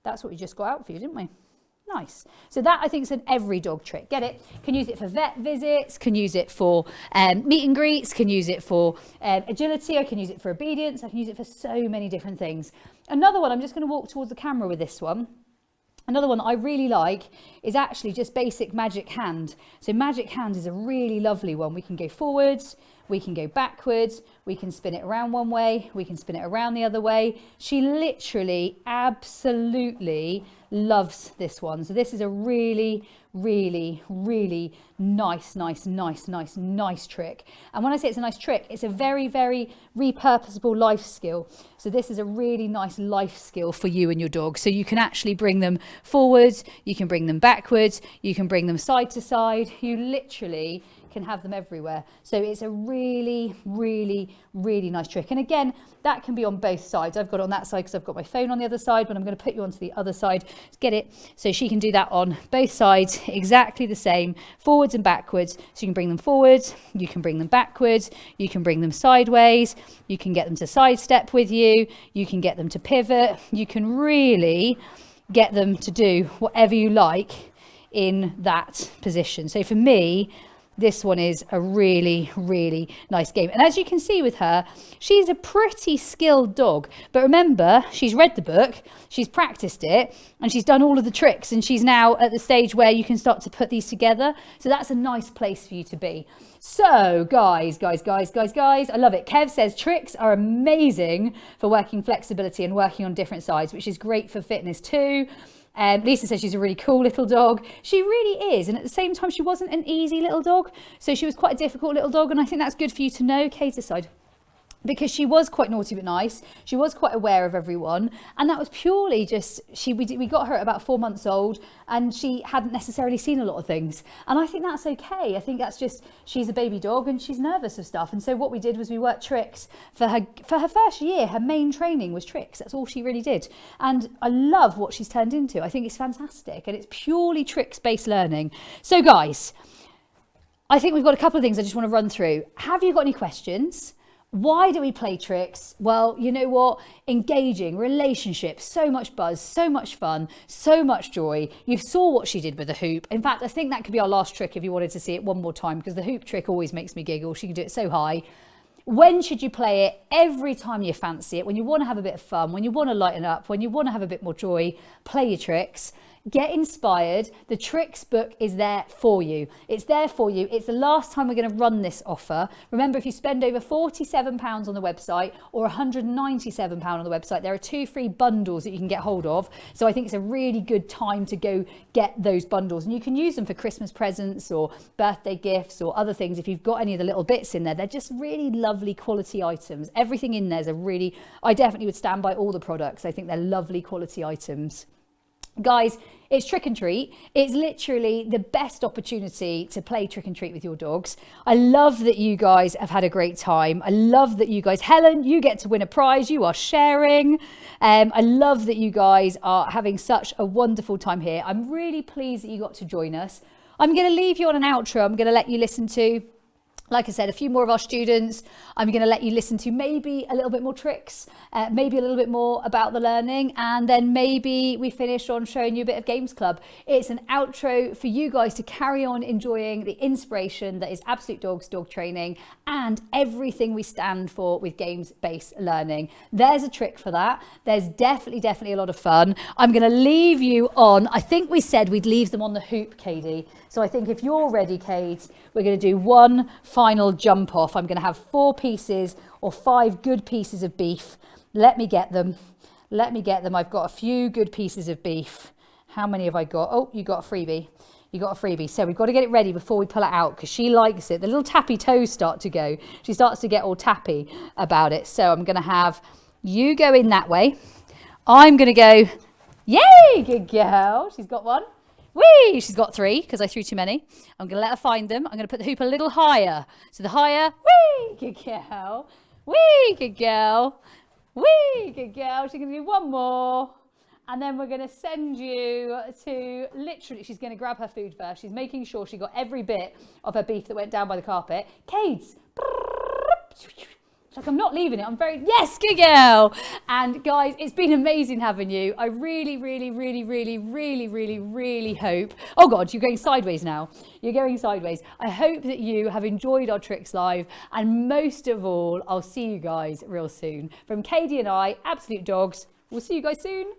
Speaker 1: that's what we just got out for you, didn't we? Nice. So that I think is an every dog trick. Get it? Can use it for vet visits, can use it for meet and greets, can use it for agility, I can use it for obedience, I can use it for so many different things. Another one, I'm just going to walk towards the camera with this one. Another one that I really like is actually just basic magic hand. So magic hand is a really lovely one. We can go forwards, we can go backwards, we can spin it around one way, we can spin it around the other way. She literally absolutely loves this one. So this is a really, really, really nice trick. And when I say it's a nice trick, it's a very, very repurposable life skill. So this is a really nice life skill for you and your dog. So you can actually bring them forwards, you can bring them backwards, you can bring them side to side. You literally can have them everywhere. So it's a really, really, really nice trick. And again, that can be on both sides. I've got it on that side because I've got my phone on the other side, but I'm going to put you onto the other side. Get it? So she can do that on both sides, exactly the same, forwards and backwards. So you can bring them forwards, you can bring them backwards, you can bring them sideways, you can get them to sidestep with you, you can get them to pivot, you can really get them to do whatever you like in that position. So for me, this one is a really, really nice game. And as you can see with her, she's a pretty skilled dog. But remember, she's read the book, she's practiced it, and she's done all of the tricks. And she's now at the stage where you can start to put these together. So that's a nice place for you to be. So guys, I love it. Kev says tricks are amazing for working flexibility and working on different sides, which is great for fitness too. Lisa says she's a really cool little dog. She really is. And at the same time, she wasn't an easy little dog. So she was quite a difficult little dog. And I think that's good for you to know. Kate aside. because she was quite naughty but nice. She was quite aware of everyone, and that was purely just we got her at about 4 months old, and she hadn't necessarily seen a lot of things, and I think that's okay. I think that's just, she's a baby dog and she's nervous of stuff, and so what we did was we worked tricks for her first year. Her main training was tricks. That's all she really did, and I love what she's turned into. I think it's fantastic, and it's purely tricks based learning. So guys, I think we've got a couple of things I just want to run through. Have you got any questions? Why do we play tricks? Well, you know what? Engaging, relationships, so much buzz, so much fun, so much joy. You saw what she did with the hoop. In fact, I think that could be our last trick if you wanted to see it one more time, because the hoop trick always makes me giggle. She can do it so high. When should you play it? Every time you fancy it, when you want to have a bit of fun, when you want to lighten up, when you want to have a bit more joy, play your tricks. Get inspired. The tricks book is there for you. It's there for you. It's the last time we're going to run this offer. Remember, if you spend over £47 on the website or £197 on the website, there are 2 free bundles that you can get hold of. So I think it's a really good time to go get those bundles, and you can use them for Christmas presents or birthday gifts or other things. If you've got any of the little bits in there, they're just really lovely quality items. Everything in there is I definitely would stand by all the products. I think they're lovely quality items. Guys, it's trick and treat. It's literally the best opportunity to play trick and treat with your dogs. I love that you guys have had a great time. I love that you guys, Helen, you get to win a prize. You are sharing. I love that you guys are having such a wonderful time here. I'm really pleased that you got to join us. I'm going to leave you on an outro. I'm going to let you listen to, like I said, a few more of our students. I'm going to let you listen to maybe a little bit more tricks, maybe a little bit more about the learning, and then maybe we finish on showing you a bit of Games Club. It's an outro for you guys to carry on enjoying the inspiration that is Absolute Dogs dog training and everything we stand for with games-based learning. There's a trick for that. There's definitely a lot of fun. I'm going to leave you on, I think we said we'd leave them on the hoop, Katie. So I think if you're ready, Kate, we're going to do one final jump off. I'm going to have 4 pieces or 5 good pieces of beef. Let me get them. I've got a few good pieces of beef. How many have I got? Oh, you got a freebie. So we've got to get it ready before we pull it out, because she likes it. The little tappy toes start to go. She starts to get all tappy about it. So I'm going to have you go in that way. I'm going to go, yay, good girl. She's got one. Whee! She's got 3 because I threw too many. I'm going to let her find them. I'm going to put the hoop a little higher. So the higher, whee! Good girl. Whee! Good girl. Whee! Good girl. She's going to do one more. And then we're going to send you to, literally, she's going to grab her food first. She's making sure she got every bit of her beef that went down by the carpet. Kate, like, I'm not leaving it. Yes, good girl. And guys, it's been amazing having you. I really hope, oh God, you're going sideways now. I hope that you have enjoyed our Tricks Live. And most of all, I'll see you guys real soon. From Katie and I, Absolute Dogs, we'll see you guys soon.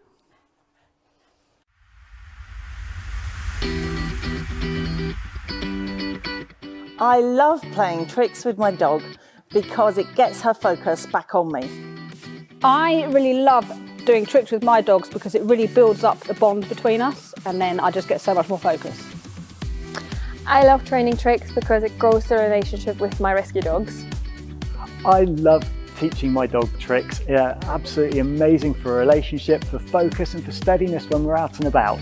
Speaker 3: I love playing tricks with my dog because it gets her focus back on me.
Speaker 4: I really love doing tricks with my dogs because it really builds up the bond between us, and then I just get so much more focus.
Speaker 5: I love training tricks because it grows the relationship with my rescue dogs.
Speaker 6: I love teaching my dog tricks. Yeah, absolutely amazing for a relationship, for focus and for steadiness when we're out and about.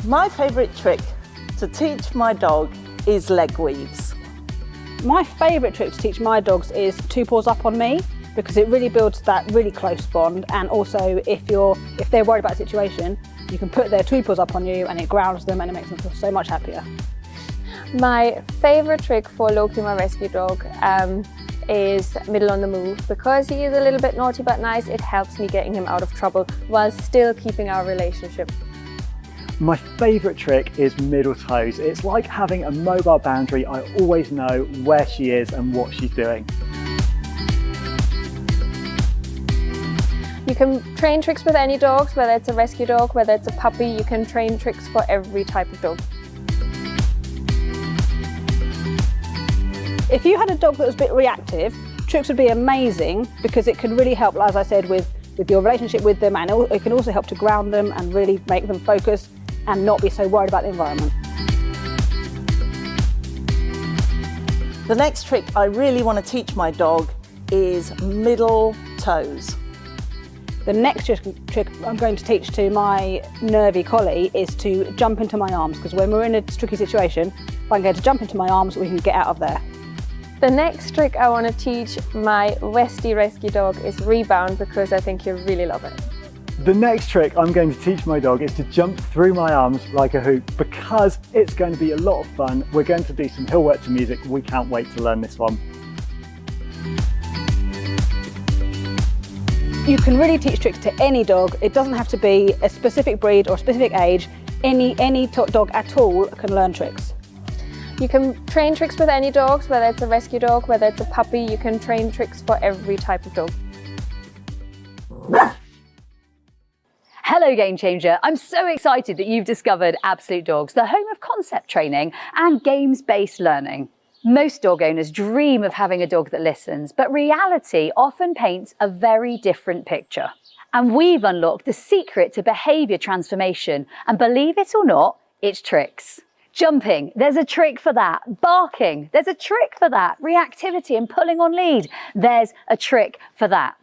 Speaker 3: My favourite trick to teach my dog is leg weaves.
Speaker 4: My favourite trick to teach my dogs is 2 paws up on me, because it really builds that really close bond, and also if they're worried about a situation, you can put their 2 paws up on you and it grounds them and it makes them feel so much happier.
Speaker 5: My favourite trick for Loki, my rescue dog, is middle on the move. Because he is a little bit naughty but nice, it helps me getting him out of trouble while still keeping our relationship.
Speaker 6: My favourite trick is middle toes. It's like having a mobile boundary. I always know where she is and what she's doing.
Speaker 5: You can train tricks with any dogs, whether it's a rescue dog, whether it's a puppy. You can train tricks for every type of dog.
Speaker 4: If you had a dog that was a bit reactive, tricks would be amazing because it can really help, as I said, with your relationship with them, and it can also help to ground them and really make them focus and not be so worried about the environment.
Speaker 3: The next trick I really want to teach my dog is middle toes.
Speaker 4: The next trick I'm going to teach to my nervy collie is to jump into my arms, because when we're in a tricky situation, if I can get to jump into my arms, we can get out of there.
Speaker 5: The next trick I want to teach my Westie rescue dog is rebound, because I think you'll really love it.
Speaker 6: The next trick I'm going to teach my dog is to jump through my arms like a hoop, because it's going to be a lot of fun. We're going to do some hill work to music. We can't wait to learn this one.
Speaker 4: You can really teach tricks to any dog. It doesn't have to be a specific breed or a specific age. Any dog at all can learn tricks.
Speaker 5: You can train tricks with any dogs, whether it's a rescue dog, whether it's a puppy. You can train tricks for every type of dog.
Speaker 1: Hello Game Changer, I'm so excited that you've discovered Absolute Dogs, the home of concept training and games-based learning. Most dog owners dream of having a dog that listens, but reality often paints a very different picture. And we've unlocked the secret to behaviour transformation, and believe it or not, it's tricks. Jumping, there's a trick for that. Barking, there's a trick for that. Reactivity and pulling on lead, there's a trick for that.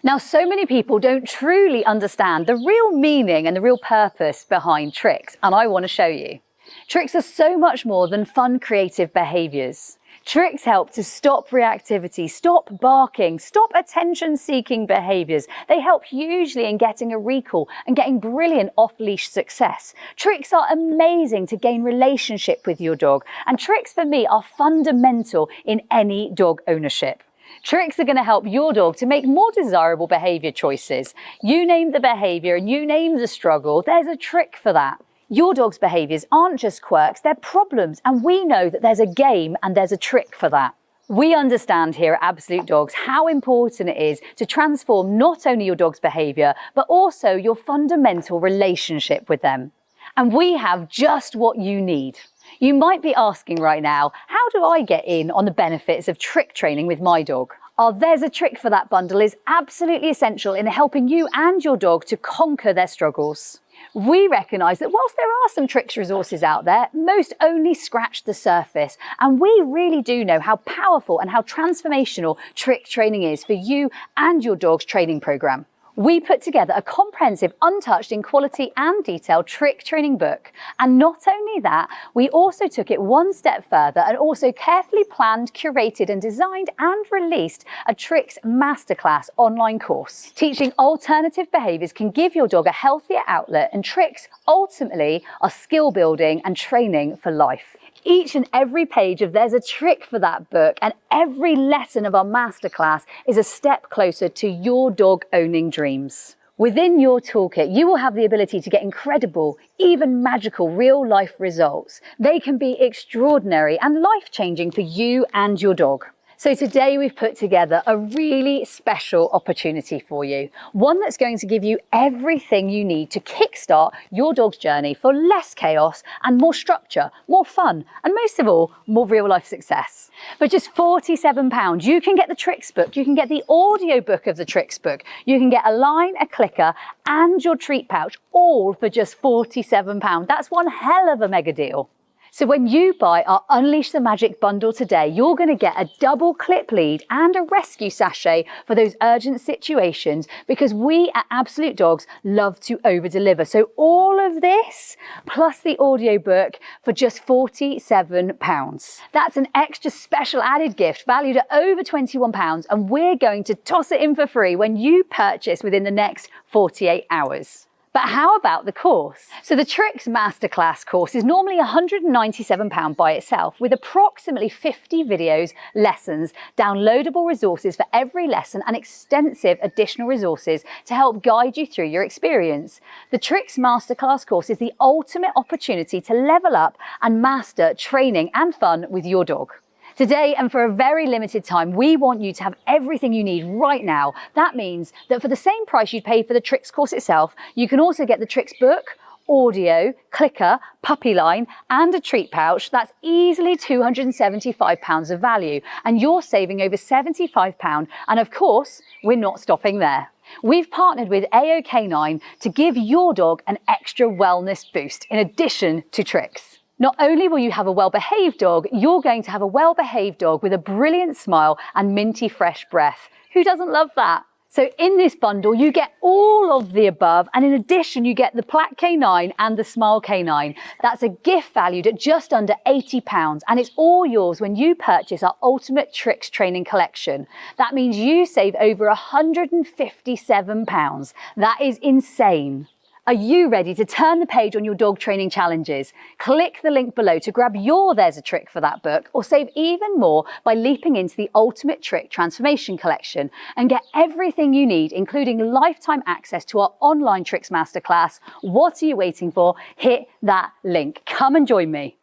Speaker 1: Now, so many people don't truly understand the real meaning and the real purpose behind tricks, and I want to show you. Tricks are so much more than fun, creative behaviours. Tricks help to stop reactivity, stop barking, stop attention-seeking behaviours. They help hugely in getting a recall and getting brilliant off-leash success. Tricks are amazing to gain relationship with your dog, and tricks for me are fundamental in any dog ownership. Tricks are going to help your dog to make more desirable behaviour choices. You name the behaviour and you name the struggle, there's a trick for that. Your dog's behaviours aren't just quirks, they're problems, and we know that there's a game and there's a trick for that. We understand here at Absolute Dogs how important it is to transform not only your dog's behaviour, but also your fundamental relationship with them. And we have just what you need. You might be asking right now, how do I get in on the benefits of trick training with my dog? Our There's a Trick for That bundle is absolutely essential in helping you and your dog to conquer their struggles. We recognise that whilst there are some tricks resources out there, most only scratch the surface, and we really do know how powerful and how transformational trick training is for you and your dog's training programme. We put together a comprehensive, untouched in quality and detail trick training book. And not only that, we also took it one step further and also carefully planned, curated and designed and released a Tricks Masterclass online course. Teaching alternative behaviours can give your dog a healthier outlet, and tricks ultimately are skill building and training for life. Each and every page of There's a Trick for That book and every lesson of our masterclass is a step closer to your dog owning dreams. Within your toolkit, you will have the ability to get incredible, even magical real-life results. They can be extraordinary and life-changing for you and your dog. So today we've put together a really special opportunity for you. One that's going to give you everything you need to kickstart your dog's journey for less chaos and more structure, more fun, and most of all, more real life success. For just £47, you can get the tricks book, you can get the audio book of the tricks book, you can get a line, a clicker, and your treat pouch, all for just £47. That's one hell of a mega deal. So when you buy our Unleash the Magic bundle today, you're going to get a double clip lead and a rescue sachet for those urgent situations, because we at Absolute Dogs love to over-deliver. So all of this plus the audiobook for just £47. That's an extra special added gift valued at over £21, and we're going to toss it in for free when you purchase within the next 48 hours. But how about the course? So the Tricks Masterclass course is normally £197 by itself, with approximately 50 videos, lessons, downloadable resources for every lesson and extensive additional resources to help guide you through your experience. The Tricks Masterclass course is the ultimate opportunity to level up and master training and fun with your dog. Today, and for a very limited time, we want you to have everything you need right now. That means that for the same price you'd pay for the Tricks course itself, you can also get the Tricks book, audio, clicker, puppy line, and a treat pouch. That's easily £275 of value, and you're saving over £75. And of course, we're not stopping there. We've partnered with AOK9 to give your dog an extra wellness boost in addition to tricks. Not only will you have a well-behaved dog, you're going to have a well-behaved dog with a brilliant smile and minty fresh breath. Who doesn't love that? So in this bundle, you get all of the above, and in addition, you get the Plaque Canine and the Smile Canine. That's a gift valued at just under £80, and it's all yours when you purchase our Ultimate Tricks Training Collection. That means you save over £157. That is insane. Are you ready to turn the page on your dog training challenges? Click the link below to grab your There's a Trick for That book, or save even more by leaping into the Ultimate Trick Transformation Collection and get everything you need, including lifetime access to our online Tricks Masterclass. What are you waiting for? Hit that link. Come and join me.